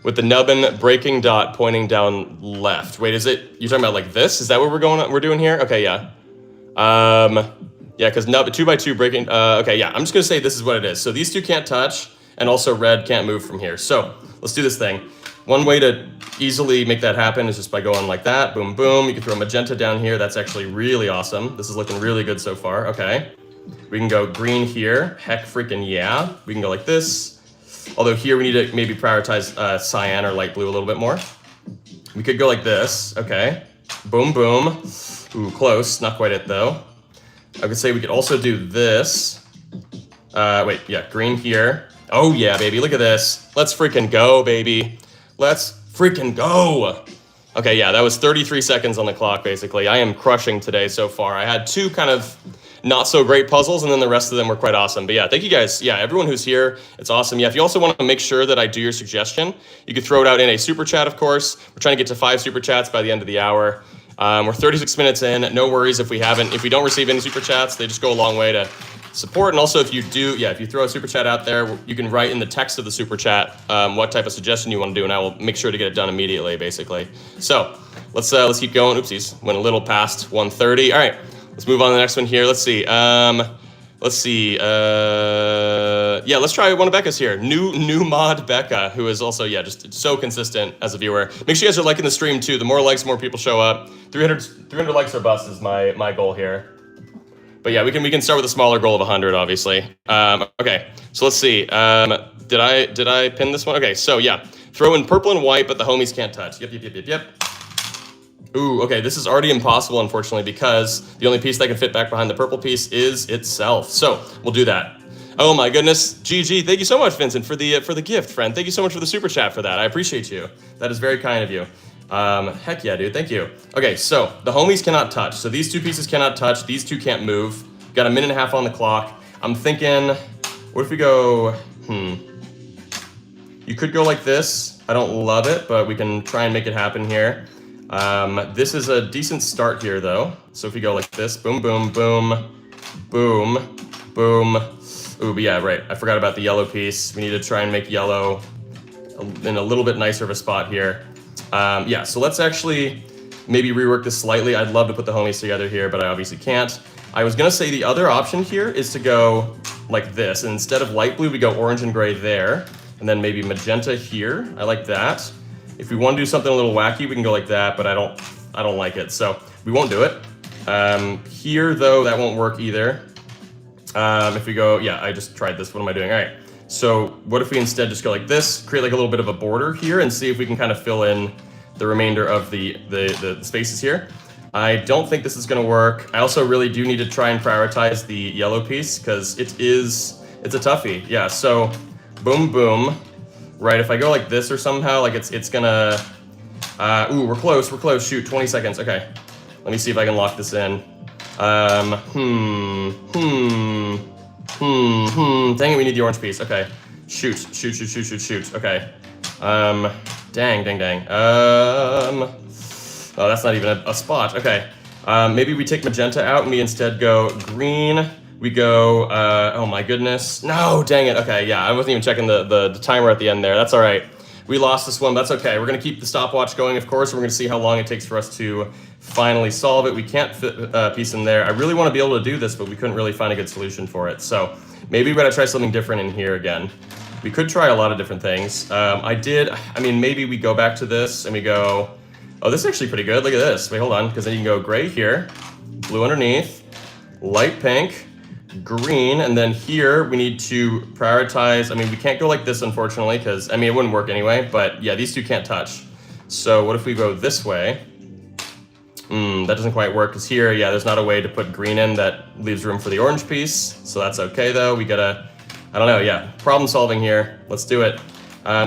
[SPEAKER 1] With the nubbin breaking dot pointing down left. Wait, is it, you're talking about like this? Is that what we're doing here? Okay, yeah. Yeah, because 2x2 breaking, okay, yeah. I'm just gonna say this is what it is. So these two can't touch, and also red can't move from here. So let's do this thing. One way to easily make that happen is just by going like that, boom, boom. You can throw magenta down here. That's actually really awesome. This is looking really good so far, okay. We can go green here, heck freaking yeah. We can go like this. Although here we need to maybe prioritize cyan or light blue a little bit more. We could go like this, okay. Boom, boom. Ooh, close, not quite it though. I could say we could also do this. Wait, yeah, green here. Oh yeah, baby, look at this. Let's freaking go, baby. Let's freaking go. Okay, yeah, that was 33 seconds on the clock, basically. I am crushing today so far. I had two kind of not so great puzzles, and then the rest of them were quite awesome. But yeah, thank you guys. Yeah, everyone who's here, it's awesome. Yeah, if you also want to make sure that I do your suggestion, you could throw it out in a super chat, of course. We're trying to get to 5 super chats by the end of the hour. We're 36 minutes in. No worries if we don't receive any super chats. They just go a long way to support. And also if you do, yeah, if you throw a super chat out there, you can write in the text of the super chat what type of suggestion you want to do, and I will make sure to get it done immediately, basically. So let's keep going. Oopsies, went a little past 1:30. All right. Let's move on to the next one here. Let's see. Yeah, let's try one of Becca's here. New mod Becca, who is also, yeah, just so consistent as a viewer. Make sure you guys are liking the stream too. The more likes, more people show up. 300 likes or bust is my goal here. But yeah, we can start with a smaller goal of 100, obviously. Okay, so let's see. Did I pin this one? Okay, so yeah, throw in purple and white, but the homies can't touch. Yep. Ooh, okay, this is already impossible, unfortunately, because the only piece that can fit back behind the purple piece is itself. So we'll do that. Oh my goodness, GG, thank you so much, Vincent, for the gift, friend. Thank you so much for the super chat for that. I appreciate you. That is very kind of you. Heck yeah, dude, thank you. Okay, so the homies cannot touch. So these two pieces cannot touch. These two can't move. Got a minute and a half on the clock. I'm thinking, what if we go, You could go like this. I don't love it, but we can try and make it happen here. This is a decent start here though. So if we go like this, boom, boom, boom, boom, boom. Ooh, but yeah, right. I forgot about the yellow piece. We need to try and make yellow in a little bit nicer of a spot here. Yeah, so let's actually maybe rework this slightly. I'd love to put the homies together here, but I obviously can't. I was gonna say the other option here is to go like this. And instead of light blue, we go orange and gray there. And then maybe magenta here. I like that. If we want to do something a little wacky, we can go like that, but I don't like it, so we won't do it. Here, though, that won't work either. If we go, yeah, I just tried this. What am I doing? All right. So what if we instead just go like this, create like a little bit of a border here, and see if we can kind of fill in the remainder of the spaces here. I don't think this is going to work. I also really do need to try and prioritize the yellow piece because it's a toughie. Yeah. So boom, boom. Right, if I go like this or somehow, like it's gonna, ooh, we're close, shoot, 20 seconds, okay. Let me see if I can lock this in. Dang it, we need the orange piece, okay. Shoot, okay. Dang. Oh, that's not even a spot, okay. Maybe we take magenta out and we instead go green. We go, oh my goodness. No, dang it. Okay, yeah, I wasn't even checking the timer at the end there. That's all right. We lost this one, but that's okay. We're gonna keep the stopwatch going, of course, and we're gonna see how long it takes for us to finally solve it. We can't fit a piece in there. I really wanna be able to do this, but we couldn't really find a good solution for it. So maybe we gotta try something different in here again. We could try a lot of different things. Maybe we go back to this and we go, oh, this is actually pretty good. Look at this. Wait, hold on, because then you can go gray here, blue underneath, light pink, green, and then here we need to prioritize. I mean, we can't go like this, unfortunately, because, I mean, it wouldn't work anyway, but yeah, these two can't touch. So what if we go this way? That doesn't quite work, because here, yeah, there's not a way to put green in that leaves room for the orange piece, so that's okay, though. We gotta, I don't know, yeah, problem solving here. Let's do it.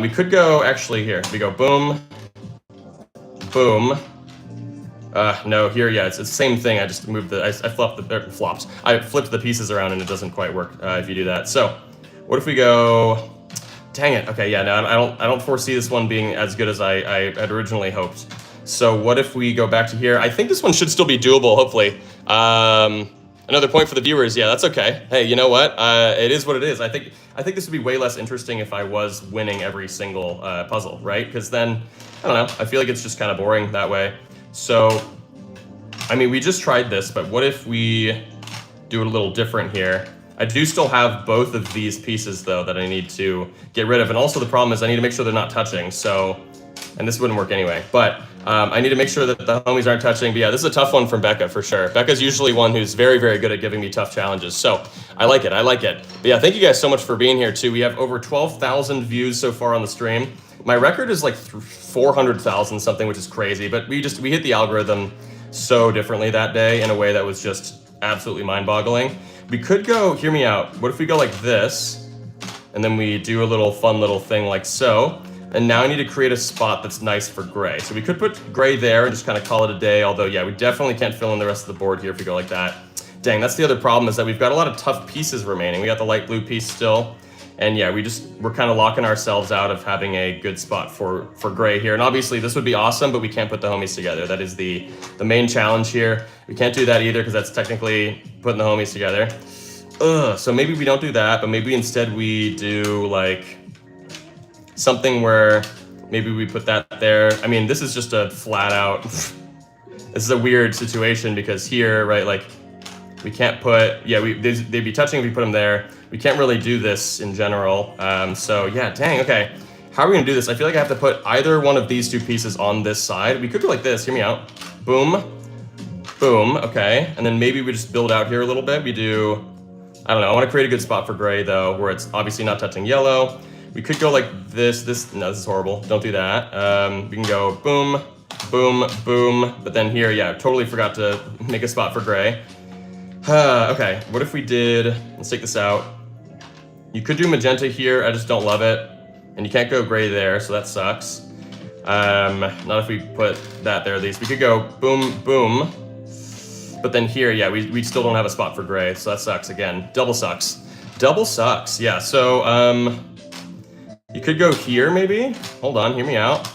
[SPEAKER 1] We could go, actually, here. We go boom, boom. No, here, yeah, it's the same thing. I just moved the, I flopped. I flipped the pieces around and it doesn't quite work if you do that. So, what if we go, dang it. Okay, yeah, no, I don't foresee this one being as good as I had originally hoped. So what if we go back to here? I think this one should still be doable, hopefully. Another point for the viewers. Yeah, that's okay. Hey, you know what? It is what it is. I think this would be way less interesting if I was winning every single puzzle, right? Because then, I don't know, I feel like it's just kind of boring that way. So, I mean, we just tried this, but what if we do it a little different here? I do still have both of these pieces, though, that I need to get rid of. And also the problem is I need to make sure they're not touching, so, and this wouldn't work anyway. But I need to make sure that the homies aren't touching. But yeah, this is a tough one from Becca, for sure. Becca's usually one who's very, very good at giving me tough challenges. So I like it, I like it. But yeah, thank you guys so much for being here, too. We have over 12,000 views so far on the stream. My record is like 400,000 something, which is crazy. But we hit the algorithm so differently that day in a way that was just absolutely mind-boggling. We could go, hear me out, what if we go like this, and then we do a little fun little thing like so, and now I need to create a spot that's nice for gray. So we could put gray there and just kind of call it a day, although yeah, we definitely can't fill in the rest of the board here if we go like that. Dang, that's the other problem, is that we've got a lot of tough pieces remaining. We got the light blue piece still, and yeah, we're kind of locking ourselves out of having a good spot for gray here. And obviously this would be awesome, but we can't put the homies together. That is the main challenge here. We can't do that either because that's technically putting the homies together. So maybe we don't do that, but maybe instead we do like something where maybe we put that there. I mean, this is just a flat out, this is a weird situation because here, right, like we can't put, yeah, they'd be touching if we put them there. We can't really do this in general. So yeah, dang, okay. How are we gonna do this? I feel like I have to put either one of these two pieces on this side. We could go like this, hear me out. Boom, boom, okay. And then maybe we just build out here a little bit. We do, I don't know, I wanna create a good spot for gray though, where it's obviously not touching yellow. We could go like this, no, this is horrible, don't do that. We can go boom, boom, boom, but then here, yeah, totally forgot to make a spot for gray. Okay, what if we did, let's take this out. You could do magenta here, I just don't love it. And you can't go gray there, so that sucks. Not if we put that there at least. We could go boom, boom. But then here, yeah, we still don't have a spot for gray, so that sucks again. Double sucks. Double sucks, yeah, so, you could go here maybe? Hold on, hear me out.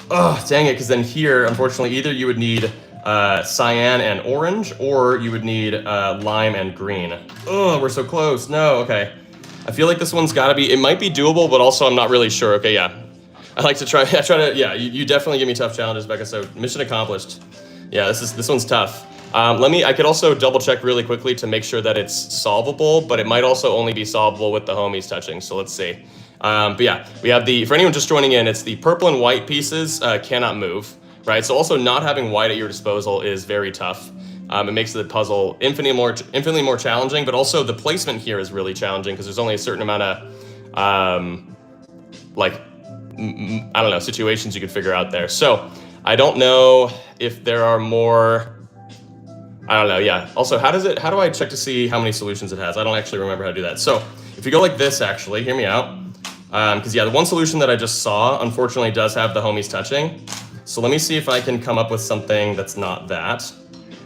[SPEAKER 1] Oh, dang it, because then here, unfortunately, either you would need cyan and orange, or you would need lime and green. Oh, we're so close. No, okay. I feel like this one's gotta be, it might be doable, but also I'm not really sure. Okay, yeah. I like to try, yeah, you definitely give me tough challenges, Becca, so mission accomplished. Yeah, this one's tough. I could also double check really quickly to make sure that it's solvable, but it might also only be solvable with the homies touching, so let's see. But yeah, we have for anyone just joining in, it's the purple and white pieces cannot move, right? So also not having white at your disposal is very tough. It makes the puzzle infinitely more challenging, but also the placement here is really challenging because there's only a certain amount of, I don't know, situations you could figure out there. So I don't know if there are more, I don't know, yeah. Also, how do I check to see how many solutions it has? I don't actually remember how to do that. So if you go like this, actually, hear me out. Because yeah, the one solution that I just saw, unfortunately, does have the homies touching. So let me see if I can come up with something that's not that.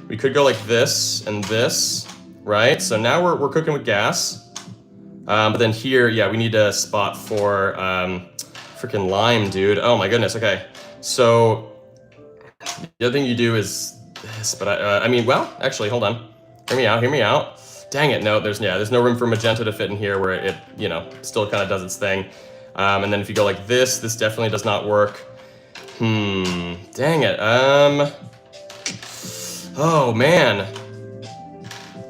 [SPEAKER 1] We could go like this and this, right? So now we're cooking with gas. But then here, yeah, we need a spot for freaking lime, dude. Oh my goodness, okay. So the other thing you do is this, but I mean, well, actually, hold on. Hear me out. Dang it, no, there's no room for magenta to fit in here where it, you know, still kind of does its thing. And then if you go like this definitely does not work. Dang it, oh man.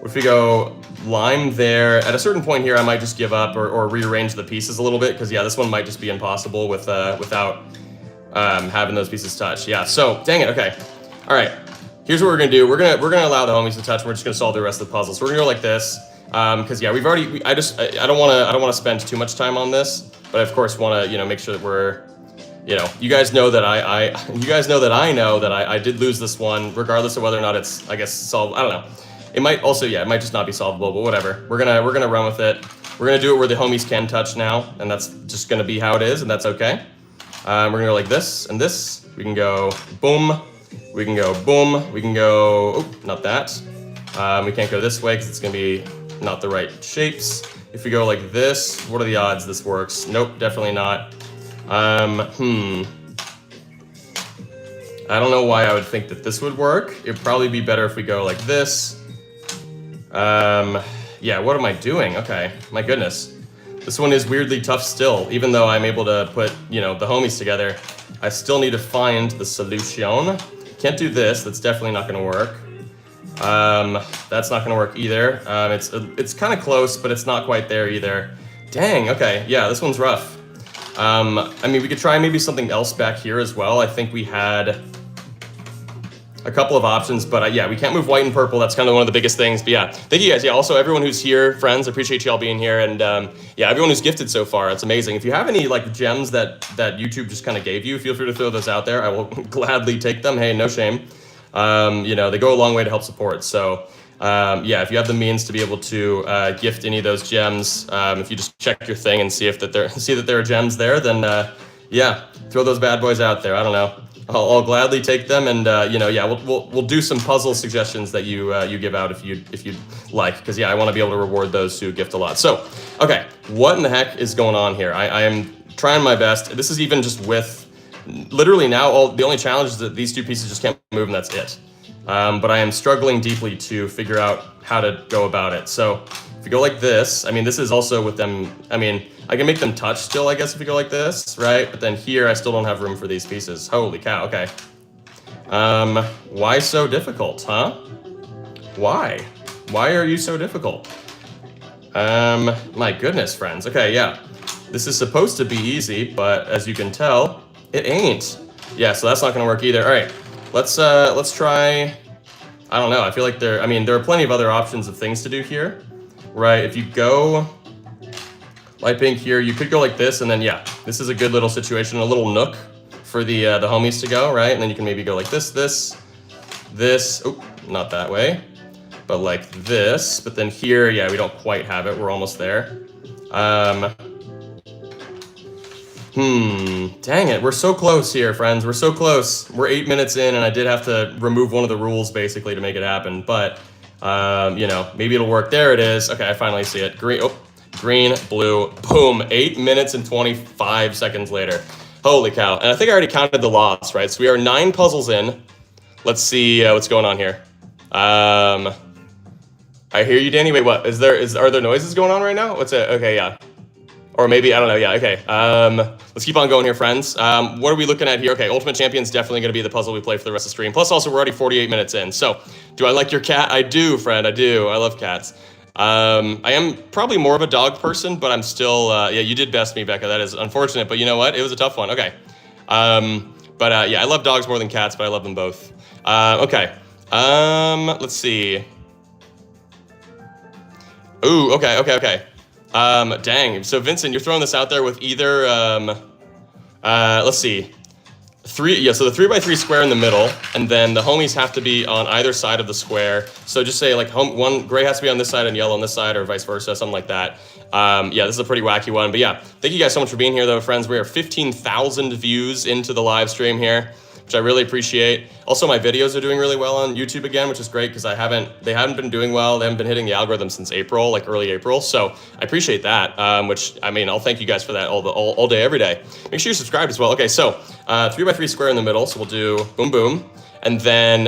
[SPEAKER 1] What if we go lime there? At a certain point here, I might just give up or rearrange the pieces a little bit, because yeah, this one might just be impossible without having those pieces touch. Yeah, so, dang it, okay. All right, here's what we're gonna do. We're gonna allow the homies to touch. We're just gonna solve the rest of the puzzle. So we're gonna go like this, because yeah, we've already. I don't wanna spend too much time on this, but I of course wanna make sure that we're, you guys know that I did lose this one, regardless of whether or not it's, I guess, solved. I don't know. It might also, yeah, it might just not be solvable, but whatever. We're gonna run with it. We're gonna do it where the homies can touch now, and that's just gonna be how it is, and that's okay. We're gonna go like this and this. We can go boom. We can go boom. We can go. Oh, not that. We can't go this way because it's gonna be not the right shapes. If we go like this, what are the odds this works? Nope, definitely not. I don't know why I would think that this would work. It'd probably be better if we go like this. Yeah, what am I doing? Okay, my goodness. This one is weirdly tough still. Even though I'm able to put, the homies together, I still need to find the solution. Can't do this, that's definitely not gonna work. That's not gonna work either. It's kind of close, but it's not quite there either. Dang, okay, yeah, this one's rough. I mean, we could try maybe something else back here as well. I think we had a couple of options, but yeah, we can't move white and purple. That's kind of one of the biggest things. But yeah, thank you guys. Yeah, also everyone who's here, friends, I appreciate you all being here. And yeah, everyone who's gifted so far, it's amazing. If you have any like gems that YouTube just kind of gave you, feel free to throw those out there. I will gladly take them. Hey, no shame. They go a long way to help support. So yeah, if you have the means to be able to gift any of those gems, if you just check your thing and see that there are gems there, then yeah, throw those bad boys out there. I don't know. I'll gladly take them, and yeah, we'll do some puzzle suggestions that you give out if you'd like, because yeah, I want to be able to reward those who gift a lot. So, okay, what in the heck is going on here? I am trying my best. This is even just with literally now the only challenge is that these two pieces just can't move, and that's it. But I am struggling deeply to figure out how to go about it. So if you go like this, I mean, this is also with them. I mean, I can make them touch still, I guess, if you go like this, right? But then here, I still don't have room for these pieces. Holy cow, okay. Why so difficult, huh? Why? Why are you so difficult? My goodness, friends. Okay, yeah. This is supposed to be easy, but as you can tell, it ain't. Yeah, so that's not gonna work either. All right, let's try, I don't know, I feel like there are plenty of other options of things to do here, right? If you go light pink here, you could go like this, and then yeah, this is a good little situation, a little nook for the homies to go, right? And then you can maybe go like this, oh, not that way, but like this. But then here, yeah, we don't quite have it, we're almost there. Dang it, we're so close here, friends, we're so close. We're 8 minutes in, and I did have to remove one of the rules basically to make it happen, but maybe it'll work. There it is. Okay, I finally see it. Green, blue, boom, 8 minutes and 25 seconds later. Holy cow. And I think I already counted the loss, right? So we are 9 puzzles in. Let's see what's going on here. I hear you, Danny. Wait, what? Are there noises going on right now? What's it? Okay, yeah. Or maybe, I don't know, yeah, okay. Let's keep on going here, friends. What are we looking at here? Okay, Ultimate Champion's definitely gonna be the puzzle we play for the rest of the stream. Plus also, we're already 48 minutes in. So, do I like your cat? I do, friend, I do. I love cats. I am probably more of a dog person, but I'm still, yeah, you did best me, Becca. That is unfortunate, but you know what? It was a tough one. Okay. Yeah, I love dogs more than cats, but I love them both. Okay. Let's see. Ooh, okay. Dang. So Vincent, you're throwing this out there with either, let's see. So the 3x3 square in the middle, and then the homies have to be on either side of the square. So just say like one gray has to be on this side and yellow on this side, or vice versa, something like that. Yeah, this is a pretty wacky one, but yeah, thank you guys so much for being here though, friends. We are 15,000 views into the live stream here, which I really appreciate. Also, my videos are doing really well on YouTube again, which is great because they haven't been doing well. They haven't been hitting the algorithm since April, like early April. So I appreciate that, which, I mean, I'll thank you guys for that all day, every day. Make sure you subscribe as well. Okay, so 3x3 square in the middle. So we'll do boom, boom. And then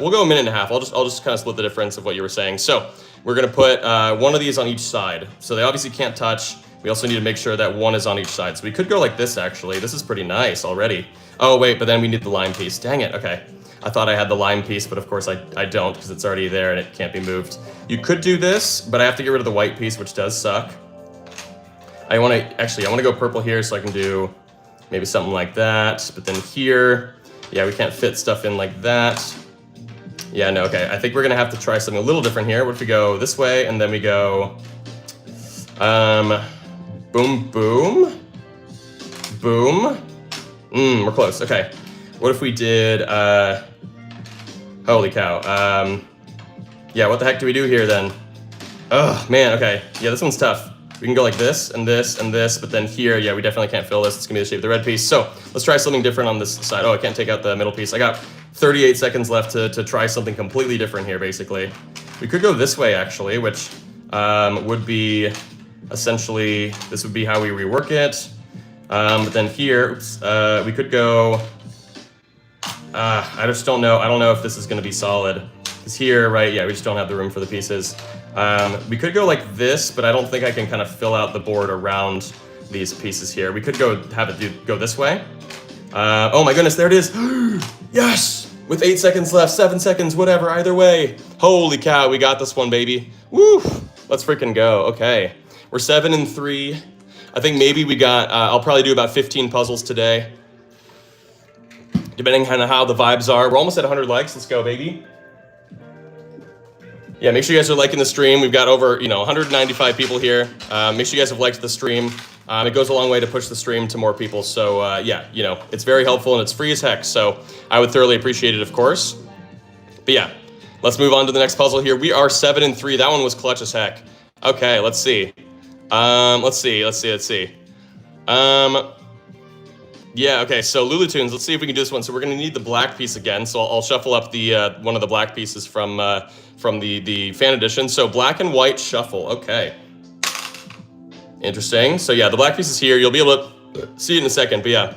[SPEAKER 1] we'll go a minute and a half. I'll just kind of split the difference of what you were saying. So we're gonna put one of these on each side. So they obviously can't touch. We also need to make sure that one is on each side. So we could go like this, actually. This is pretty nice already. Oh, wait, but then we need the line piece. Dang it, okay. I thought I had the line piece, but of course I don't because it's already there and it can't be moved. You could do this, but I have to get rid of the white piece, which does suck. I want to go purple here so I can do maybe something like that. But then here, yeah, we can't fit stuff in like that. Yeah, no, okay. I think we're gonna have to try something a little different here. What if we go this way and then we go, boom, boom, boom. We're close. Okay. What if we did, holy cow. Yeah, what the heck do we do here then? Oh, man, okay. Yeah, this one's tough. We can go like this and this and this, but then here, yeah, we definitely can't fill this. It's gonna be the shape of the red piece. So let's try something different on this side. Oh, I can't take out the middle piece. I got 38 seconds left to try something completely different here, basically. We could go this way, actually, which would be essentially, this would be how we rework it. But then here, oops, we could go, I just don't know. I don't know if this is gonna be solid. Because here, right, yeah, we just don't have the room for the pieces. We could go like this, but I don't think I can kind of fill out the board around these pieces here. We could go have it go this way. Oh my goodness, there it is. Yes! With 8 seconds left, 7 seconds, whatever, either way. Holy cow, we got this one, baby. Woo! Let's freaking go. Okay. We're 7-3. I think maybe we got, I'll probably do about 15 puzzles today. Depending on how the vibes are. We're almost at 100 likes. Let's go, baby. Yeah, make sure you guys are liking the stream. We've got over, 195 people here. Make sure you guys have liked the stream. It goes a long way to push the stream to more people. So yeah, it's very helpful and it's free as heck. So I would thoroughly appreciate it, of course. But yeah, let's move on to the next puzzle here. We are 7-3. That one was clutch as heck. Okay, let's see. Let's see. Yeah, okay, so Lulu Tunes, let's see if we can do this one. So we're gonna need the black piece again. So I'll shuffle up the one of the black pieces from the fan edition. So black and white shuffle, okay. Interesting. So yeah, the black piece is here. You'll be able to see it in a second, but yeah.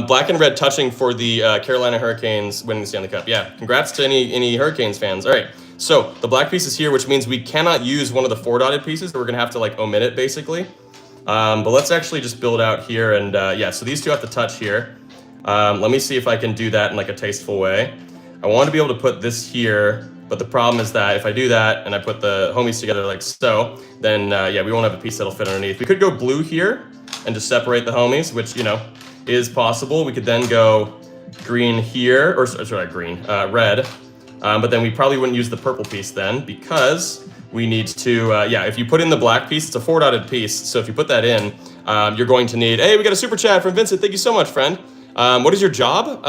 [SPEAKER 1] Black and red touching for the Carolina Hurricanes winning the Stanley Cup. Yeah, congrats to any Hurricanes fans. All right, so the black piece is here, which means we cannot use one of the 4 dotted pieces. We're gonna have to like omit it basically. But let's actually just build out here and yeah, so these two have to touch here. Let me see if I can do that in like a tasteful way. I want to be able to put this here, but the problem is that if I do that and I put the homies together like so, then yeah, we won't have a piece that'll fit underneath. We could go blue here and just separate the homies, which, is possible. We could then go green here, or sorry, green, red. But then we probably wouldn't use the purple piece then because we need to, yeah, if you put in the black piece, it's a 4 dotted piece. So if you put that in, you're going to need, hey, we got a super chat from Vincent. Thank you so much, friend. What is your job?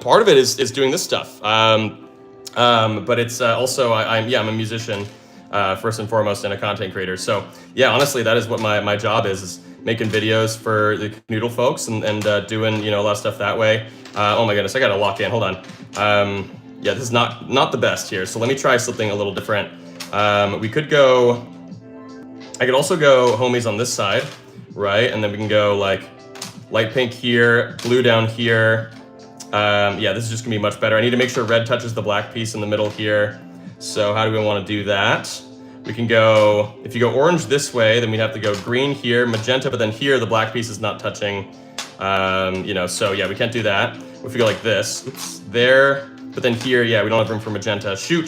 [SPEAKER 1] Part of it is doing this stuff. But it's also, I'm a musician, first and foremost, and a content creator. So yeah, honestly, that is what my job is making videos for the Kanoodle folks and doing, a lot of stuff that way. Oh my goodness, I gotta lock in, hold on. Yeah, this is not the best here. So let me try something a little different. We could go, I could also go homies on this side, right? And then we can go like light pink here, blue down here. Yeah, this is just gonna be much better. I need to make sure red touches the black piece in the middle here. So how do we wanna do that? We can go, if you go orange this way, then we'd have to go green here, magenta, but then here the black piece is not touching, so yeah, we can't do that. If we go like this, oops, there, but then here, yeah, we don't have room for magenta. Shoot,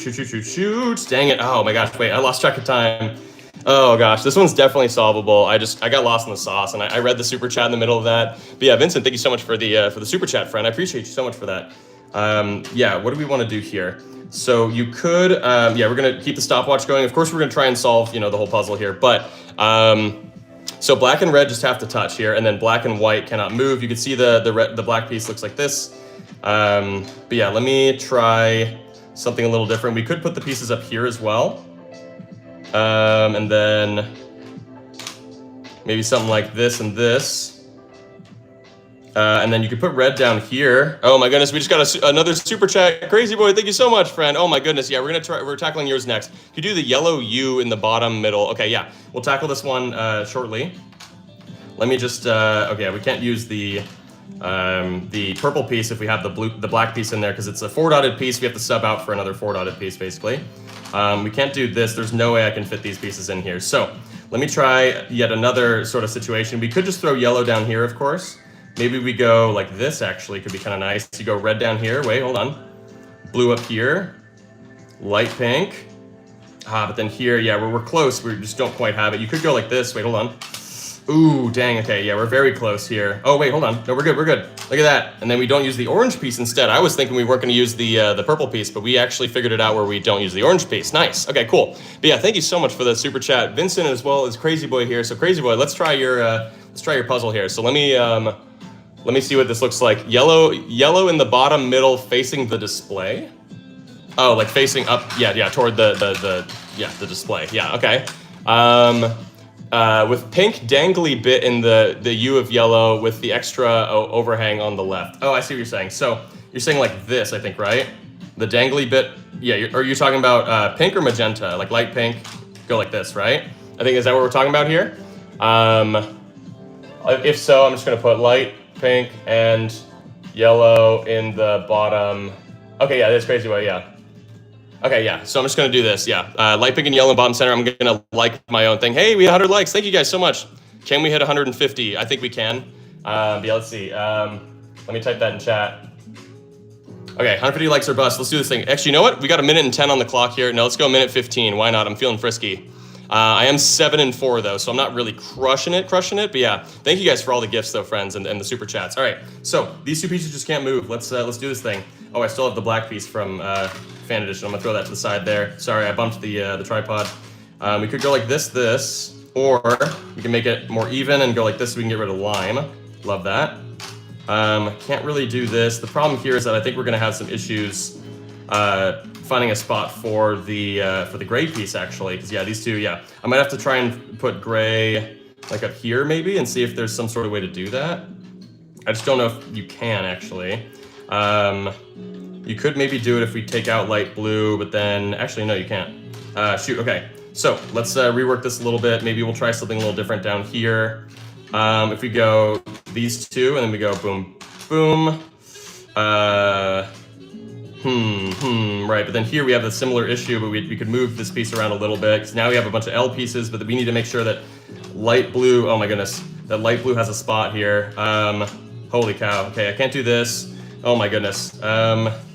[SPEAKER 1] dang it. Oh my gosh, wait, I lost track of time. Oh gosh, this one's definitely solvable. I got lost in the sauce and I read the super chat in the middle of that. But yeah, Vincent, thank you so much for the super chat, friend. I appreciate you so much for that. Yeah, what do we want to do here? So you could, yeah, we're gonna keep the stopwatch going. Of course, we're gonna try and solve, the whole puzzle here. But so black and red just have to touch here, and then black and white cannot move. You can see the black piece looks like this. But yeah, let me try something a little different. We could put the pieces up here as well. And then maybe something like this and this. And then you could put red down here. Oh my goodness, we just got another super chat. Crazy boy, thank you so much, friend. Oh my goodness, yeah, we're tackling yours next. You do the yellow U in the bottom middle. Okay, yeah, we'll tackle this one shortly. Let me just, okay, we can't use the purple piece if we have the black piece in there because it's a 4 dotted piece. We have to sub out for another 4 dotted piece basically. We can't do this. There's no way I can fit these pieces in here. So let me try yet another sort of situation. We could just throw yellow down here, of course. Maybe we go like this actually, could be kind of nice. You go red down here, wait, hold on. Blue up here, light pink. But then here, yeah, we're close, we just don't quite have it. You could go like this, wait, hold on. Ooh, dang, okay, yeah, we're very close here. Oh, wait, hold on. No, we're good, we're good. Look at that. And then we don't use the orange piece instead. I was thinking we weren't gonna use the purple piece, but we actually figured it out where we don't use the orange piece. Nice, okay, cool. But yeah, thank you so much for the super chat. Vincent as well as Crazy Boy here. So Crazy Boy, let's try your puzzle here. So let me see what this looks like. Yellow in the bottom middle facing the display. Oh, like facing up, yeah, toward the display. Yeah, okay. With pink dangly bit in the U of yellow with the extra overhang on the left. Oh, I see what you're saying. So you're saying like this, I think, right? The dangly bit, yeah, are you talking about pink or magenta? Like light pink, go like this, right? I think, is that what we're talking about here? If so, I'm just gonna put light pink and yellow in the bottom. Okay, yeah, that's Crazy Way, yeah. Okay, yeah, so I'm just gonna do this, yeah. Light pink and yellow in bottom center, I'm gonna like my own thing. Hey, we had 100 likes, thank you guys so much. Can we hit 150? I think we can. Yeah, let's see. Let me type that in chat. Okay, 150 likes or bust, let's do this thing. Actually, you know what? We got 1:10 on the clock here. No, let's go 1:15, why not? I'm feeling frisky. I am 7-4 though, so I'm not really crushing it, but yeah. Thank you guys for all the gifts though, friends, and the super chats. All right, so these two pieces just can't move. Let's do this thing. Oh, I still have the black piece from Fan Edition. I'm gonna throw that to the side there. Sorry, I bumped the tripod. We could go like this, or we can make it more even and go like this so we can get rid of lime. Love that. Can't really do this. The problem here is that I think we're gonna have some issues finding a spot for the gray piece actually, because yeah, these two, yeah. I might have to try and put gray like up here maybe and see if there's some sort of way to do that. I just don't know if you can actually. You could maybe do it if we take out light blue, but then actually no, you can't. Shoot, okay. So let's rework this a little bit. Maybe we'll try something a little different down here. If we go these two and then we go boom, boom. Right, but then here we have a similar issue, but we could move this piece around a little bit, because now we have a bunch of L pieces, but we need to make sure that light blue, oh my goodness, that light blue has a spot here. Holy cow, okay, I can't do this. Oh my goodness,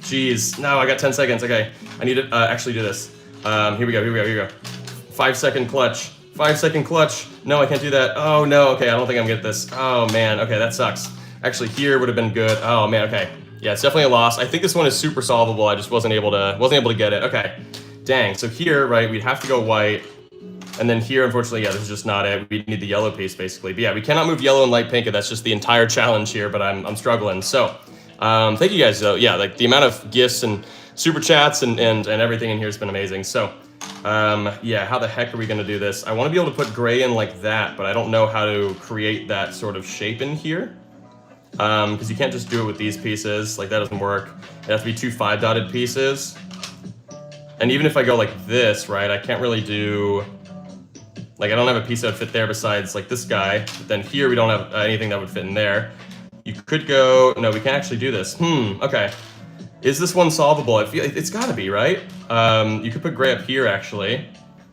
[SPEAKER 1] geez, no, I got 10 seconds, okay. I need to actually do this. Here we go. 5-second clutch, 5-second clutch. No, I can't do that. Oh no, okay, I don't think I'm gonna get this. Oh man, okay, that sucks. Actually, here would have been good. Oh man, okay. Yeah, it's definitely a loss. I think this one is super solvable. I just wasn't able to get it. Okay, dang. So here, right, we'd have to go white, and then here, unfortunately, yeah, this is just not it. We need the yellow piece basically. But yeah, we cannot move yellow and light pink. And that's just the entire challenge here. But I'm struggling. So, thank you guys though. Yeah, like the amount of gifts and super chats and everything in here has been amazing. So, yeah, how the heck are we gonna do this? I want to be able to put gray in like that, but I don't know how to create that sort of shape in here. Because you can't just do it with these pieces, like that doesn't work. It has to be 2 5-dotted pieces. And even if I go like this, right, I can't really do, like I don't have a piece that would fit there besides like this guy. But then here we don't have anything that would fit in there. You could go, no, we can't actually do this. Okay. Is this one solvable? I feel it's gotta be, right? You could put gray up here actually.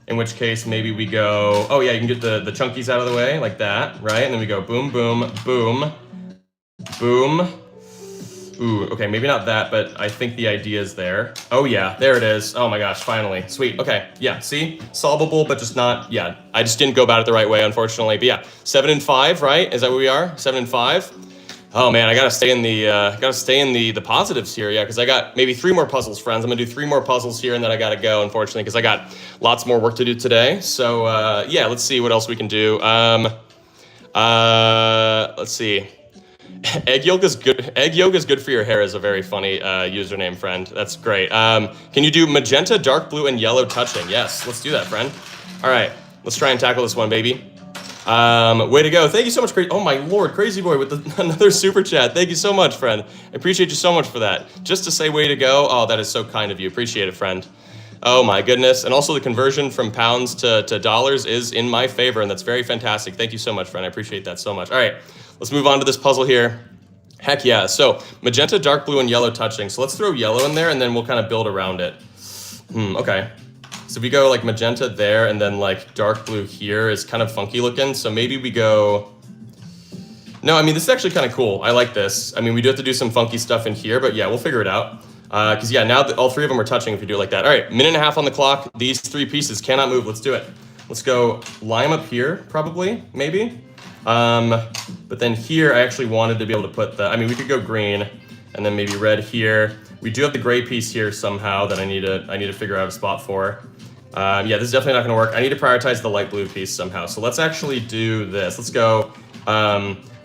[SPEAKER 1] In which case maybe we go, oh yeah, you can get the chunkies out of the way like that, right? And then we go boom, boom, boom. Boom. Ooh, okay, maybe not that, but I think the idea is there. Oh yeah, there it is. Oh my gosh, finally. Sweet, okay, yeah, see? Solvable, but just not, yeah. I just didn't go about it the right way, unfortunately. But yeah, 7-5, right? Is that where we are? 7-5? Oh man, I gotta stay in the positives here, yeah, because I got maybe 3 more puzzles, friends. I'm gonna do 3 more puzzles here, and then I gotta go, unfortunately, because I got lots more work to do today. So, yeah, let's see what else we can do. Let's see. Egg yolk is good. Egg yolk is good for your hair is a very funny username, friend. That's great. Can you do magenta, dark blue, and yellow touching? Yes, let's do that, friend. All right, let's try and tackle this one, baby. Way to go. Thank you so much, Crazy. Oh my Lord, Crazy Boy with another super chat. Thank you so much, friend. I appreciate you so much for that. Just to say way to go. Oh, that is so kind of you. Appreciate it, friend. Oh my goodness. And also the conversion from pounds to dollars is in my favor, and that's very fantastic. Thank you so much, friend. I appreciate that so much. All right. Let's move on to this puzzle here. Heck yeah. So magenta, dark blue, and yellow touching. So let's throw yellow in there and then we'll kind of build around it. Okay. So if we go like magenta there and then like dark blue here is kind of funky looking. So maybe we go, no, I mean, this is actually kind of cool. I like this. I mean, we do have to do some funky stuff in here, but yeah, we'll figure it out. Because yeah, now that all 3 of them are touching if we do it like that. All right, 1.5 on the clock. These 3 pieces cannot move. Let's do it. Let's go lime up here, probably, maybe. But then here, I actually wanted to be able to put the, I mean, we could go green and then maybe red here. We do have the gray piece here somehow that I need to figure out a spot for. Yeah, this is definitely not gonna work. I need to prioritize the light blue piece somehow. So let's actually do this. Let's go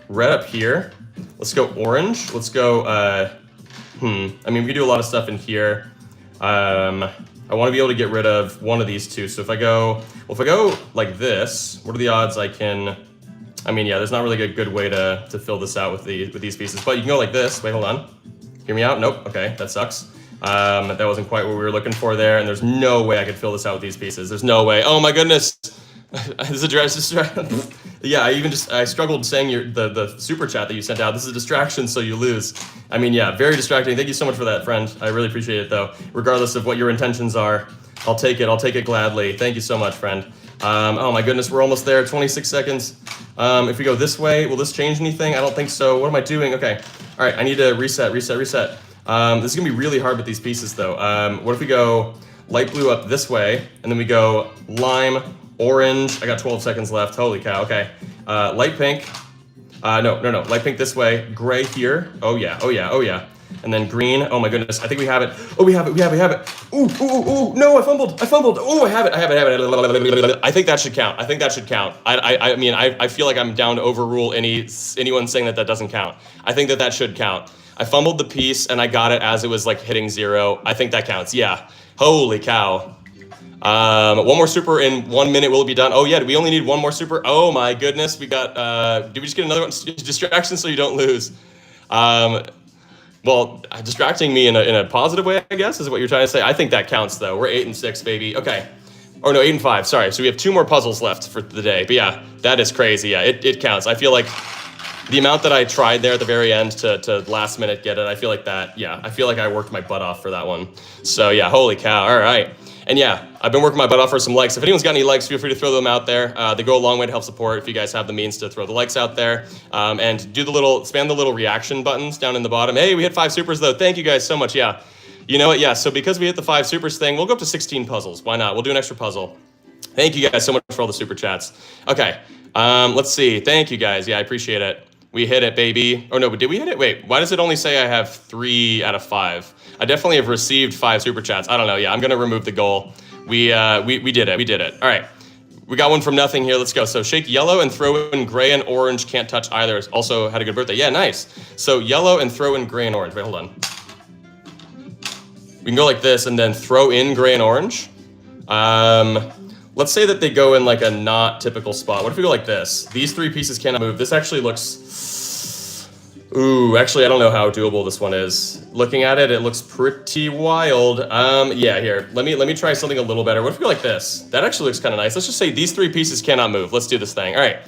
[SPEAKER 1] red up here. Let's go orange. Let's go, I mean, we can do a lot of stuff in here. I want to be able to get rid of one of these two. So if I go like this, what are the odds I can, I mean, yeah, there's not really a good way to fill this out with these pieces, but you can go like this. Wait, hold on. Hear me out? Nope. Okay, that sucks. That wasn't quite what we were looking for there, and there's no way I could fill this out with these pieces. There's no way. Oh my goodness. This is a distraction. Yeah, I struggled saying the super chat that you sent out. This is a distraction, so you lose. I mean, yeah, very distracting. Thank you so much for that, friend. I really appreciate it, though. Regardless of what your intentions are, I'll take it. I'll take it gladly. Thank you so much, friend. Oh my goodness, we're almost there. 26 seconds. If we go this way, will this change anything? I don't think so. What am I doing? Okay. All right, I need to reset. This is gonna be really hard with these pieces, though. What if we go light blue up this way, and then we go lime, orange. I got 12 seconds left. Holy cow. Okay. Light pink. No. Light pink this way. Gray here. Oh yeah. And then green. Oh my goodness. I think we have it. Oh, we have it. Ooh. No, I fumbled. Oh, I have it. I think that should count. I mean, I feel like I'm down to overrule anyone saying that doesn't count. I think that should count. I fumbled the piece and I got it as it was like hitting 0. I think that counts. Yeah. Holy cow. One more super in 1 minute. Will it be done? Oh yeah, we only need one more super. Oh my goodness, we got, did we just get another one? Distraction so you don't lose. Well, distracting me in a positive way, I guess, is what you're trying to say. I think that counts though. We're 8 and 6, baby. Okay. Or no, 8 and 5, sorry. So we have 2 more puzzles left for the day. But yeah, that is crazy. Yeah, it counts. I feel like the amount that I tried there at the very end to last minute get it, I feel like I worked my butt off for that one. So yeah, holy cow, all right. And yeah, I've been working my butt off for some likes. If anyone's got any likes, feel free to throw them out there. They go a long way to help support if you guys have the means to throw the likes out there. And do spam the little reaction buttons down in the bottom. Hey, we hit 5 supers though. Thank you guys so much, yeah. You know what, yeah, so because we hit the 5 supers thing, we'll go up to 16 puzzles. Why not? We'll do an extra puzzle. Thank you guys so much for all the super chats. Okay, let's see. Thank you guys, yeah, I appreciate it. We hit it, baby. Oh no, but did we hit it? Wait, why does it only say I have 3 out of 5? I definitely have received 5 super chats. I don't know, yeah, I'm gonna remove the goal. We did it. All right, we got one from nothing here. Let's go. So shake yellow and throw in gray and orange. Can't touch either. Also had a good birthday. Yeah, nice. So yellow and throw in gray and orange. Wait, hold on. We can go like this and then throw in gray and orange. Let's say that they go in like a not typical spot. What if we go like this? These 3 pieces cannot move. This actually looks, ooh, actually, I don't know how doable this one is. Looking at it, it looks pretty wild. Yeah, here, let me try something a little better. What if we go like this? That actually looks kind of nice. Let's just say these 3 pieces cannot move. Let's do this thing. All right,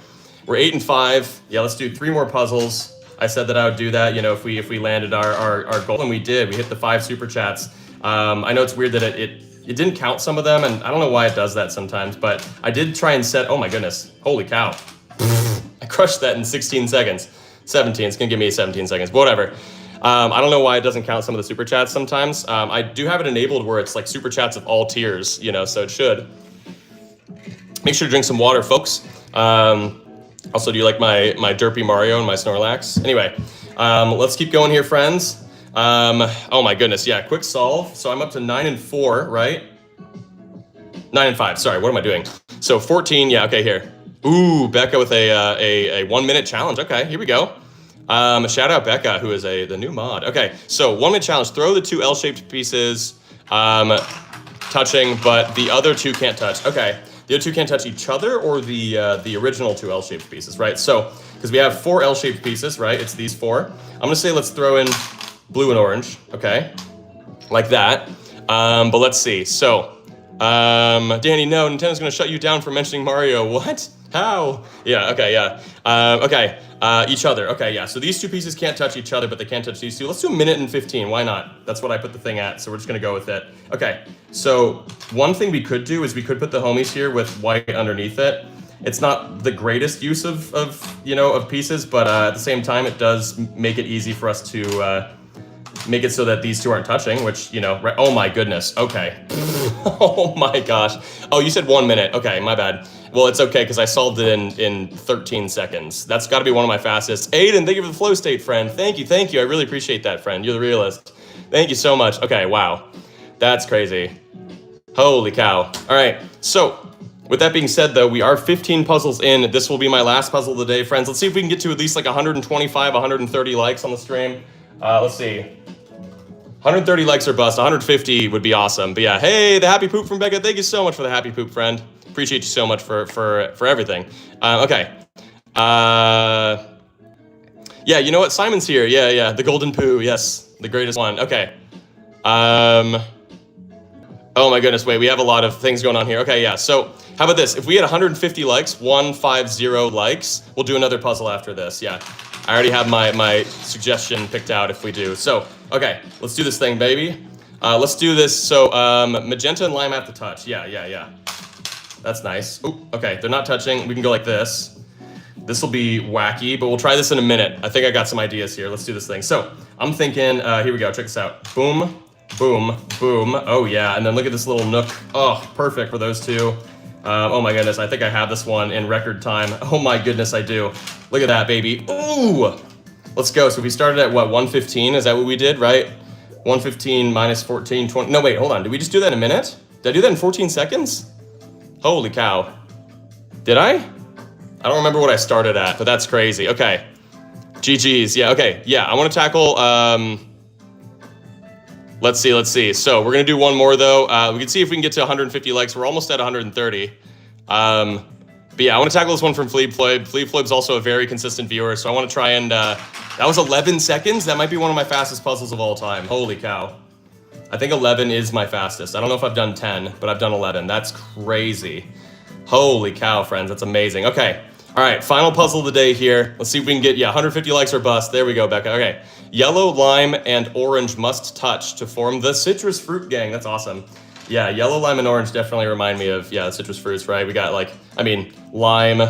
[SPEAKER 1] we're 8 and 5. Yeah, let's do 3 more puzzles. I said that I would do that, you know, if we landed our goal, and we did. We hit the 5 super chats. I know it's weird that it didn't count some of them, and I don't know why it does that sometimes, but I did try and set, oh my goodness, holy cow. I crushed that in 16 seconds. 17, it's gonna give me 17 seconds, but whatever. I don't know why it doesn't count some of the super chats sometimes. I do have it enabled where it's like super chats of all tiers, you know, so it should. Make sure to drink some water, folks. Also, do you like my Derpy Mario and my Snorlax? Anyway, let's keep going here, friends. Oh my goodness, yeah, quick solve. So I'm up to 9 and 4, right? 9 and 5, sorry, what am I doing? So 14, yeah, okay, here. Ooh, Becca with a 1 minute challenge. Okay, here we go. Shout out Becca, who is the new mod. Okay, so 1 minute challenge. Throw the 2 L-shaped pieces, touching, but the other 2 can't touch. Okay, the other 2 can't touch each other or the original 2 L-shaped pieces, right? So, because we have 4 L-shaped pieces, right? It's these 4. I'm gonna say let's throw in blue and orange. Okay, like that. But let's see. So, Danny, no, Nintendo's gonna shut you down for mentioning Mario. What? How? Yeah, okay, yeah. Okay, each other. Okay, yeah, so these 2 pieces can't touch each other, but they can touch these 2. Let's do 1 minute and 15, why not? That's what I put the thing at, so we're just gonna go with it. Okay, so one thing we could do is we could put the homies here with white underneath it. It's not the greatest use of pieces, but at the same time, it does make it easy for us to make it so that these two aren't touching, which, you know, right, oh my goodness, okay. Oh my gosh. Oh, you said 1 minute, okay, my bad. Well, it's okay, because I solved it in 13 seconds. That's gotta be one of my fastest. Aiden, thank you for the flow state, friend. Thank you, I really appreciate that, friend. You're the realist. Thank you so much. Okay, wow. That's crazy. Holy cow. All right, so with that being said, though, we are 15 puzzles in. This will be my last puzzle of the day, friends. Let's see if we can get to at least like 125, 130 likes on the stream. Let's see. 130 likes or bust. 150 would be awesome. But yeah, hey, the happy poop from Becca. Thank you so much for the happy poop, friend. Appreciate you so much for everything. Okay. Yeah, you know what? Simon's here. Yeah. The golden poo. Yes, the greatest one. Okay. Oh my goodness, wait, we have a lot of things going on here. Okay, yeah, so how about this? If we had 150 likes, 150 likes, we'll do another puzzle after this, yeah. I already have my suggestion picked out if we do. So, okay, let's do this thing, baby. Let's do this. So, magenta and lime have to touch. Yeah. That's nice. Ooh, okay, they're not touching. We can go like this. This will be wacky, but we'll try this in a minute. I think I got some ideas here. Let's do this thing. So, I'm thinking, here we go, check this out. Boom. Boom, boom, oh yeah, and then look at this little nook. Oh, perfect for those two. Oh my goodness, I think I have this one in record time. Oh my goodness, I do. Look at that, baby. Ooh! Let's go, so we started at what, 115? Is that what we did, right? 115 minus 14, 20, no wait, hold on, did we just do that in a minute? Did I do that in 14 seconds? Holy cow. Did I? I don't remember what I started at, but that's crazy. Okay, GG's, yeah, okay, yeah, I wanna tackle, Let's see. So we're gonna do one more though. We can see if we can get to 150 likes. We're almost at 130. But yeah, I wanna tackle this one from Fleeb Floyd. Fleeb Floyd's also a very consistent viewer, so I wanna try and, that was 11 seconds? That might be one of my fastest puzzles of all time. Holy cow. I think 11 is my fastest. I don't know if I've done 10, but I've done 11. That's crazy. Holy cow, friends, that's amazing. Okay, all right, final puzzle of the day here. Let's see if we can get, 150 likes or bust. There we go, Becca, okay. Yellow, lime, and orange must touch to form the citrus fruit gang. That's awesome. Yeah, yellow, lime, and orange definitely remind me of, the citrus fruits, right? We got lime,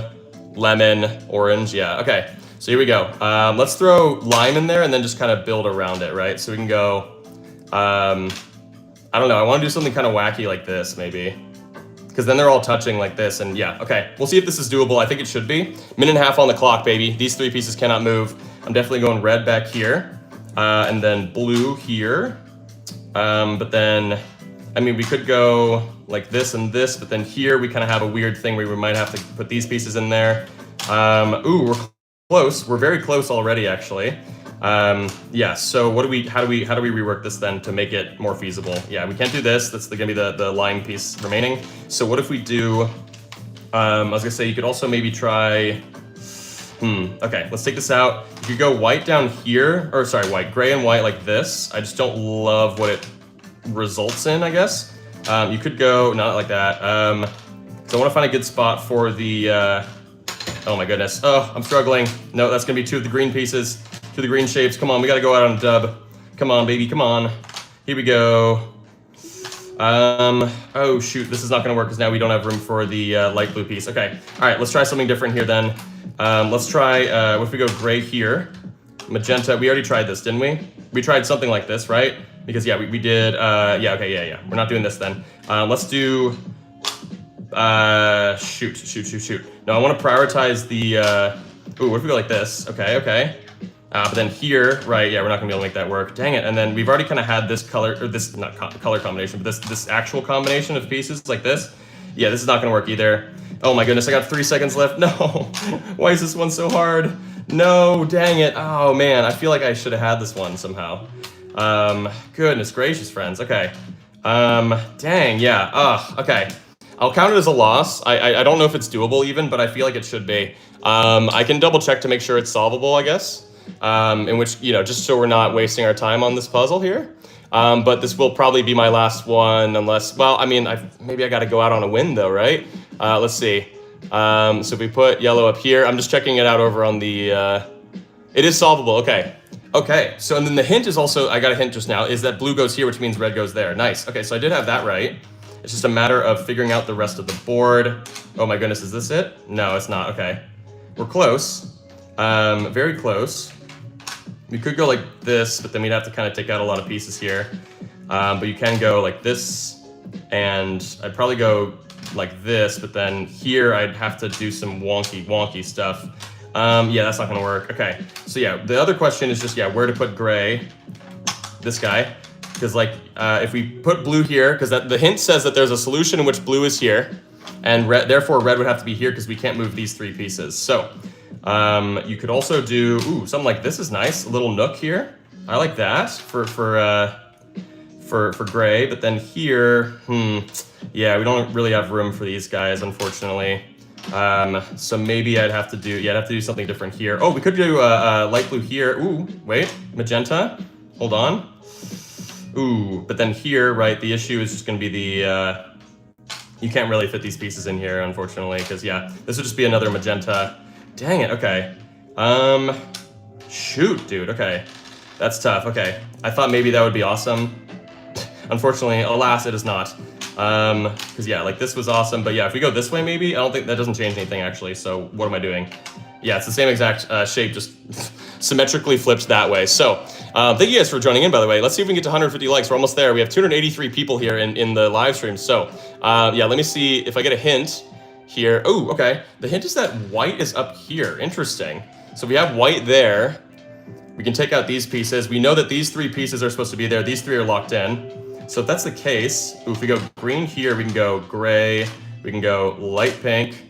[SPEAKER 1] lemon, orange, yeah, okay. So here we go. Let's throw lime in there and then just kind of build around it, right? So we can go, I don't know, I wanna do something kind of wacky like this, maybe. Because then they're all touching like this, and yeah, okay. We'll see if this is doable. I think it should be. Minute and a half on the clock, baby. These three pieces cannot move. I'm definitely going red back here, and then blue here. But then, we could go like this and this, but then here we kind of have a weird thing where we might have to put these pieces in there. Ooh, we're close. We're very close already, actually. Yeah, so how do we rework this then to make it more feasible? Yeah, we can't do this. That's gonna be the line piece remaining. So what if we do, I was gonna say you could also maybe try, okay, let's take this out. You could go white down here, or sorry, gray and white like this. I just don't love what it results in, I guess. You could go, not like that. So I wanna find a good spot for the, oh my goodness. Oh, I'm struggling. No, that's gonna be two of the green pieces. To the green shapes. Come on, we gotta go out on a dub. Come on, baby, come on. Here we go. Oh shoot, this is not gonna work because now we don't have room for the light blue piece. Okay, all right, let's try something different here then. Let's try, what if we go gray here? Magenta, we already tried this, didn't we? We tried something like this, right? Because yeah, we did, yeah. We're not doing this then. Let's do, shoot. No, I wanna prioritize the, ooh, what if we go like this? Okay. But then here, right, yeah, we're not gonna be able to make that work. Dang it, and then we've already kind of had this color, or this, not color combination, but this actual combination of pieces like this. Yeah, this is not gonna work either. Oh my goodness, I got 3 seconds left. No, why is this one so hard? No, dang it. Oh man, I feel like I should have had this one somehow. Goodness gracious, friends, okay. Dang, yeah, okay. I'll count it as a loss. I don't know if it's doable even, but I feel like it should be. I can double check to make sure it's solvable, I guess. In which, just so we're not wasting our time on this puzzle here. But this will probably be my last one unless, well, maybe I gotta go out on a win though, right? Let's see. So if we put yellow up here, I'm just checking it out over on the, it is solvable, okay. Okay, so and then the hint is also, I got a hint just now, is that blue goes here, which means red goes there. Nice, okay, so I did have that right. It's just a matter of figuring out the rest of the board. Oh my goodness, is this it? No, it's not, okay. We're close. Very close. We could go like this, but then we'd have to kind of take out a lot of pieces here. But you can go like this, and I'd probably go like this, but then here I'd have to do some wonky stuff. Yeah, that's not gonna work. Okay, so yeah, the other question is just, yeah, where to put gray, this guy. Because like, if we put blue here, because the hint says that there's a solution in which blue is here, and therefore red would have to be here because we can't move these three pieces. So you could also do, ooh, something like this is nice, a little nook here. I like that for gray, but then here, yeah, we don't really have room for these guys, unfortunately. So maybe I'd have to do something different here. Oh, we could do light blue here. Ooh, wait, magenta, hold on. Ooh, but then here, right, the issue is just gonna be the, you can't really fit these pieces in here, unfortunately, because yeah, this would just be another magenta. Dang it, okay. Shoot, dude, okay. That's tough, okay. I thought maybe that would be awesome. Unfortunately, alas, it is not. Because yeah, like this was awesome, but yeah, if we go this way maybe, I don't think that doesn't change anything actually, so what am I doing? Yeah, it's the same exact shape, just symmetrically flipped that way. So, thank you guys for joining in, by the way. Let's see if we can get to 150 likes. We're almost there. We have 283 people here in the live stream. So, yeah, let me see if I get a hint here. Oh, okay. The hint is that white is up here. Interesting. So we have white there. We can take out these pieces. We know that these three pieces are supposed to be there. These three are locked in. So if that's the case, if we go green here, we can go gray, we can go light pink,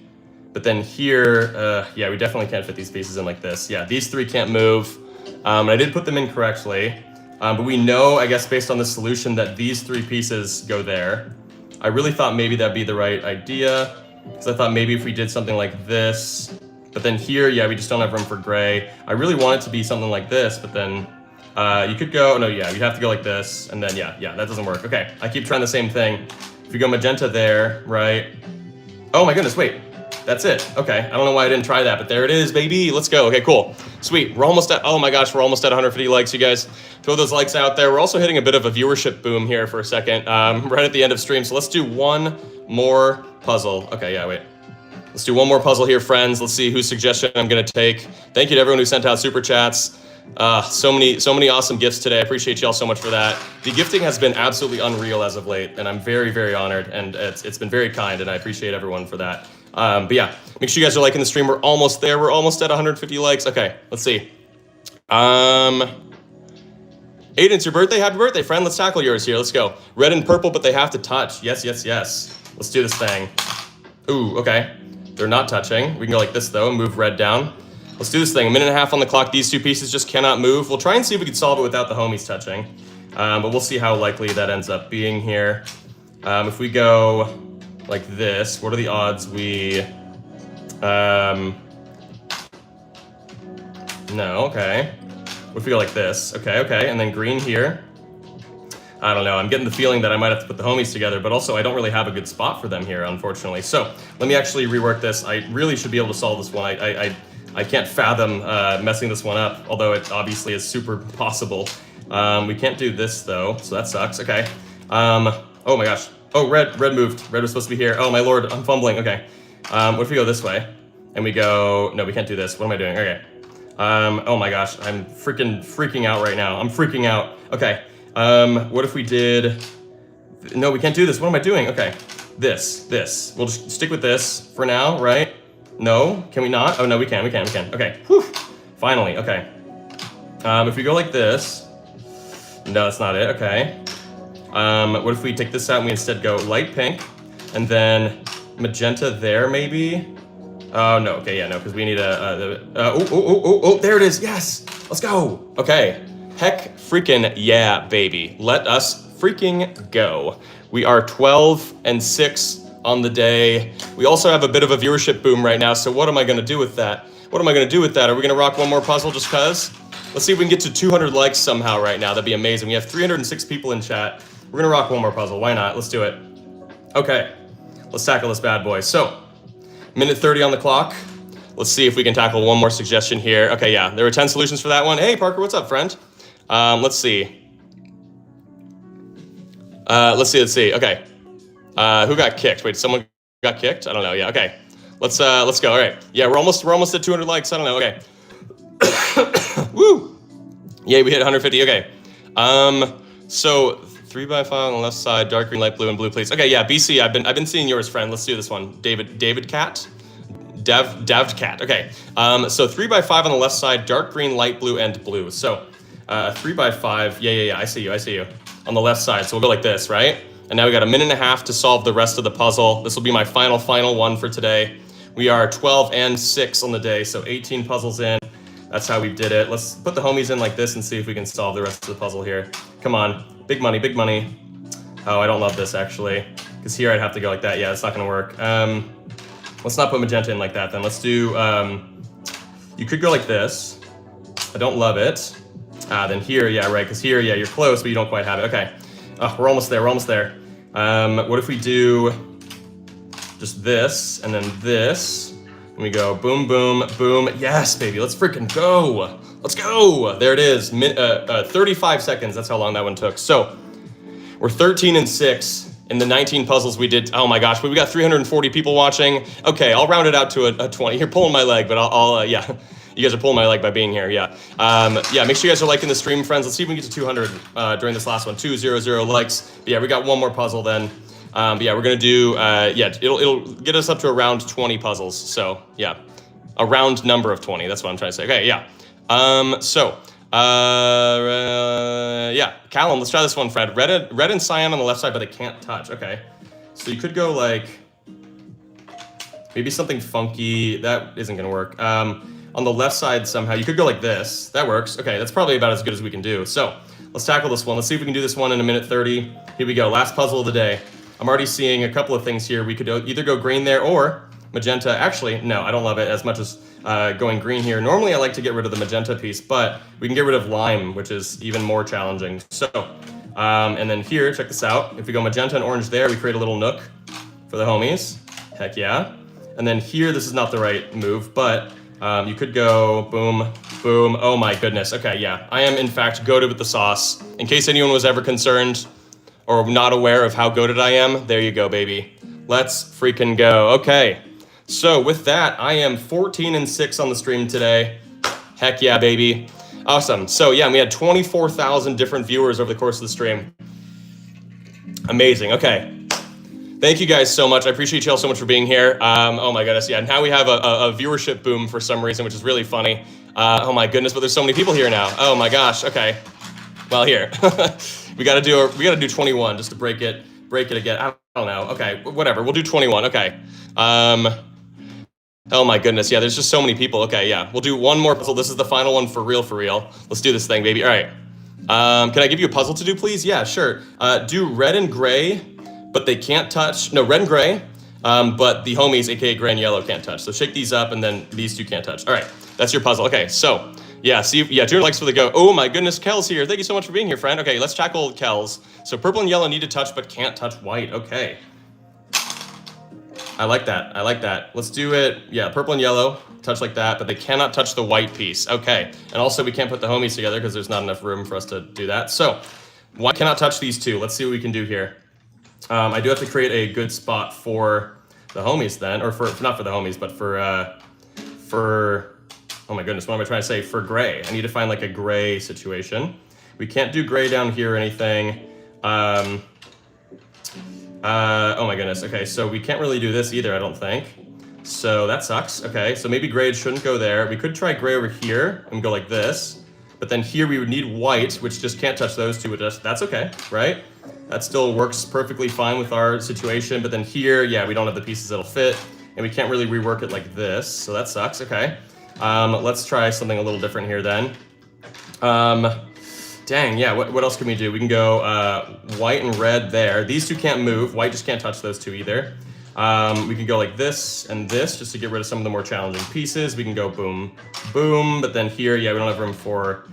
[SPEAKER 1] but then here, yeah, we definitely can't fit these pieces in like this. Yeah, these three can't move. And I did put them in correctly, but we know, I guess, based on the solution that these three pieces go there. I really thought maybe that'd be the right idea, because I thought maybe if we did something like this, but then here, yeah, we just don't have room for gray. I really want it to be something like this, but then you could go, no, yeah, you'd have to go like this, and then, yeah, that doesn't work. Okay, I keep trying the same thing. If you go magenta there, right? Oh my goodness, wait, that's it. Okay, I don't know why I didn't try that, but there it is, baby. Let's go. Okay, cool. Sweet, we're almost at, oh my gosh, we're almost at 150 likes, you guys. Throw those likes out there. We're also hitting a bit of a viewership boom here for a second, right at the end of stream. So let's do one more puzzle. Okay, yeah, wait. Let's do one more puzzle here, friends. Let's see whose suggestion I'm gonna take. Thank you to everyone who sent out super chats. So many awesome gifts today. I appreciate y'all so much for that. The gifting has been absolutely unreal as of late, and I'm very, very honored, and it's been very kind, and I appreciate everyone for that. But yeah, make sure you guys are liking the stream. We're almost there. We're almost at 150 likes. Okay, let's see. Aiden, it's your birthday. Happy birthday, friend. Let's tackle yours here. Let's go. Red and purple, but they have to touch. Yes. Let's do this thing. Ooh, okay. They're not touching. We can go like this, though, and move red down. Let's do this thing. 1.5 minutes on the clock. These two pieces just cannot move. We'll try and see if we can solve it without the homies touching. But we'll see how likely that ends up being here. If we go like this, what are the odds we... No, okay. What if we go like this? Okay. And then green here. I don't know. I'm getting the feeling that I might have to put the homies together, but also I don't really have a good spot for them here, unfortunately. So let me actually rework this. I really should be able to solve this one. I can't fathom messing this one up, although it obviously is super possible. We can't do this though, so that sucks. Okay. Oh my gosh. Oh, red moved. Red was supposed to be here. Oh my lord, I'm fumbling. Okay. What if we go this way? And we go, no, we can't do this. What am I doing? Okay. Oh my gosh, I'm freaking out right now. I'm freaking out. Okay. What if we did, no, we can't do this. What am I doing? Okay. This. We'll just stick with this for now, right? No, can we not? Oh no, we can. Okay, whew. Finally, okay. If we go like this, no, that's not it, okay. What if we take this out and we instead go light pink, and then magenta there maybe? Oh no, okay, yeah, no, because we need oh, there it is, yes, let's go. Okay, heck freaking yeah, baby. Let us freaking go. We are 12 and 6 on the day. We also have a bit of a viewership boom right now, so what am I gonna do with that? Are we gonna rock one more puzzle just cause? Let's see if we can get to 200 likes somehow right now. That'd be amazing. We have 306 people in chat. We're gonna rock one more puzzle. Why not? Let's do it. Okay, let's tackle this bad boy. So, minute 30 on the clock. Let's see if we can tackle one more suggestion here. Okay, yeah, there were 10 solutions for that one. Hey, Parker, what's up, friend? Let's see. Let's see. Okay. Who got kicked? Wait, someone got kicked? I don't know. Yeah, okay. Let's go. All right. Yeah, we're almost at 200 likes. I don't know. Okay. Woo. Yay, we hit 150. Okay. So 3x5 on the left side, dark green, light blue, and blue, please. Okay, yeah, BC. I've been seeing yours, friend. Let's do this one. David Cat. Deved Cat. Okay. So 3x5 on the left side, dark green, light blue, and blue. So 3x5. Yeah. I see you. On the left side. So we'll go like this, right? And now we got a minute and a half to solve the rest of the puzzle. This will be my final one for today. We are 12 and 6 on the day, so 18 puzzles in. That's how we did it. Let's put the homies in like this and see if we can solve the rest of the puzzle here. Come on, big money, big money. Oh, I don't love this actually, because here I'd have to go like that. Yeah, it's not gonna work. Let's not put magenta in like that then. Let's do, you could go like this. I don't love it. Then here, yeah, right, because here, yeah, you're close, but you don't quite have it. Okay, we're almost there, what if we do just this, and then this, and we go boom, boom, boom. Yes, baby, let's freaking go. Let's go. There it is, 35 seconds. That's how long that one took. So we're 13 and 6 in the 19 puzzles we did. Oh my gosh, we got 340 people watching. Okay, I'll round it out to a 20. You're pulling my leg, but yeah. You guys are pulling my leg by being here, yeah. Yeah, make sure you guys are liking the stream, friends. Let's see if we can get to 200 during this last one. 200 likes. But yeah, we got one more puzzle then. But yeah, we're gonna do, yeah, it'll get us up to around 20 puzzles. So yeah, a round number of 20. That's what I'm trying to say. Okay, yeah. Yeah, Callum, let's try this one, Fred. Red and cyan on the left side, but they can't touch. Okay, so you could go like maybe something funky. That isn't gonna work. On the left side somehow, you could go like this. That works. Okay, that's probably about as good as we can do. So let's tackle this one. Let's see if we can do this one in a minute 30. Here we go, last puzzle of the day. I'm already seeing a couple of things here. We could either go green there or magenta. Actually, no, I don't love it as much as going green here. Normally I like to get rid of the magenta piece, but we can get rid of lime, which is even more challenging. So, and then here, check this out. If we go magenta and orange there, we create a little nook for the homies. Heck yeah. And then here, this is not the right move, but you could go boom, boom. Oh my goodness. Okay, yeah. I am in fact goated with the sauce. In case anyone was ever concerned or not aware of how goated I am, there you go, baby. Let's freaking go. Okay. So with that, I am 14 and 6 on the stream today. Heck yeah, baby. Awesome. So yeah, we had 24,000 different viewers over the course of the stream. Amazing. Okay. Thank you guys so much. I appreciate you all so much for being here. Oh my goodness, yeah. Now we have a viewership boom for some reason, which is really funny. Oh my goodness, but there's so many people here now. Oh my gosh. Okay. Well, here we gotta do 21 just to break it again. I don't know. Okay, whatever. We'll do 21. Okay. Oh my goodness. Yeah, there's just so many people. Okay, yeah. We'll do one more puzzle. This is the final one for real. Let's do this thing, baby. All right. Can I give you a puzzle to do, please? Yeah, sure. Do red and gray, but they can't touch. No, red and gray, but the homies, aka gray and yellow, can't touch. So shake these up, and then these two can't touch. All right, that's your puzzle. Okay, so yeah, see, yeah, 200 likes for the go. Oh my goodness, Kel's here. Thank you so much for being here, friend. Okay, let's tackle Kel's. So purple and yellow need to touch, but can't touch white. Okay. I like that. Let's do it. Yeah, purple and yellow touch like that, but they cannot touch the white piece. Okay, and also we can't put the homies together because there's not enough room for us to do that. So white cannot touch these two. Let's see what we can do here. I do have to create a good spot for the homies then, or for not for the homies, but for oh my goodness, what am I trying to say? For gray. I need to find like a gray situation. We can't do gray down here or anything. Oh my goodness. Okay, so we can't really do this either, I don't think. So that sucks. Okay, so maybe gray shouldn't go there. We could try gray over here and go like this. But then here we would need white, which just can't touch those two. That's okay, right? That still works perfectly fine with our situation. But then here, yeah, we don't have the pieces that'll fit. And we can't really rework it like this. So that sucks. Okay. Let's try something a little different here then. Dang, yeah, what else can we do? We can go white and red there. These two can't move. White just can't touch those two either. We can go like this and this just to get rid of some of the more challenging pieces. We can go boom, boom, but then here, yeah, we don't have room for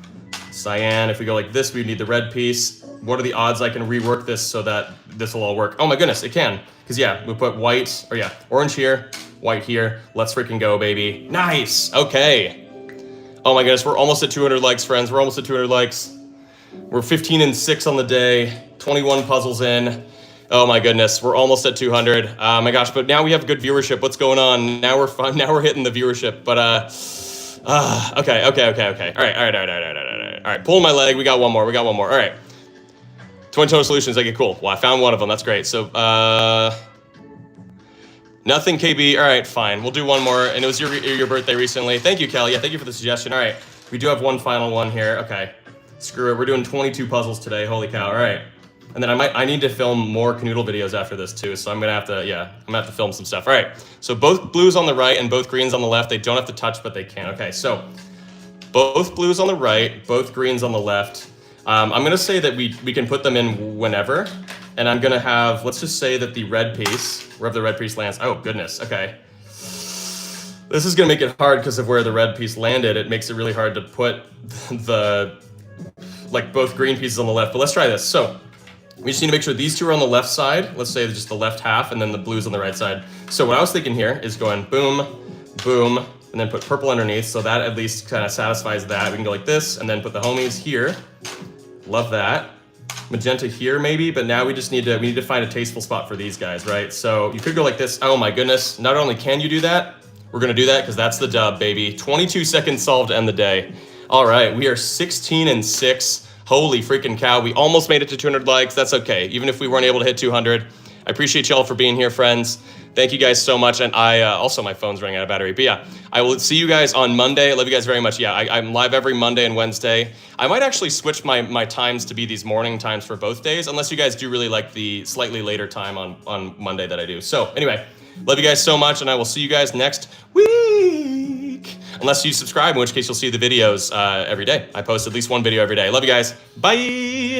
[SPEAKER 1] cyan. If we go like this, we need the red piece. What are the odds I can rework this so that this will all work? Oh my goodness, it can. Because yeah, we put white, or yeah, orange here, white here. Let's freaking go, baby. Nice, okay. Oh my goodness, we're almost at 200 likes, friends. We're almost at 200 likes. We're 15 and 6 on the day, 21 puzzles in. Oh my goodness, we're almost at 200. My gosh, but now we have good viewership. What's going on? Now we're hitting the viewership. But Okay. All right. Pulling my leg. We got one more. All right. 20 total solutions. Okay, cool. Well, I found one of them. That's great. So, nothing KB. All right, fine. We'll do one more. And it was your birthday recently. Thank you, Kelly. Yeah, thank you for the suggestion. All right. We do have one final one here. Okay. Screw it. We're doing 22 puzzles today. Holy cow. All right. And then I need to film more Kanoodle videos after this too. So I'm going to have to, I'm going to have to film some stuff. All right. So both blues on the right and both greens on the left. They don't have to touch, but they can. Okay. So both blues on the right, both greens on the left. I'm going to say that we can put them in whenever. And I'm going to have, let's just say that the red piece, wherever the red piece lands. Oh, goodness. Okay. This is going to make it hard because of where the red piece landed. It makes it really hard to put both green pieces on the left. But let's try this. So we just need to make sure these two are on the left side. Let's say just the left half, and then the blues on the right side. So what I was thinking here is going boom, boom, and then put purple underneath. So that at least kind of satisfies that. We can go like this, and then put the homies here. Love that. Magenta here maybe, but now we need to find a tasteful spot for these guys, right? So you could go like this. Oh my goodness. Not only can you do that, we're going to do that because that's the dub, baby. 22 seconds solved to end the day. All right, we are 16-6. Holy freaking cow. We almost made it to 200 likes. That's okay. Even if we weren't able to hit 200. I appreciate y'all for being here, friends. Thank you guys so much. And also my phone's running out of battery. But yeah, I will see you guys on Monday. I love you guys very much. Yeah, I'm live every Monday and Wednesday. I might actually switch my times to be these morning times for both days, unless you guys do really like the slightly later time on Monday that I do. So anyway, love you guys so much. And I will see you guys next week. Unless you subscribe, in which case you'll see the videos every day. I post at least one video every day. Love you guys. Bye.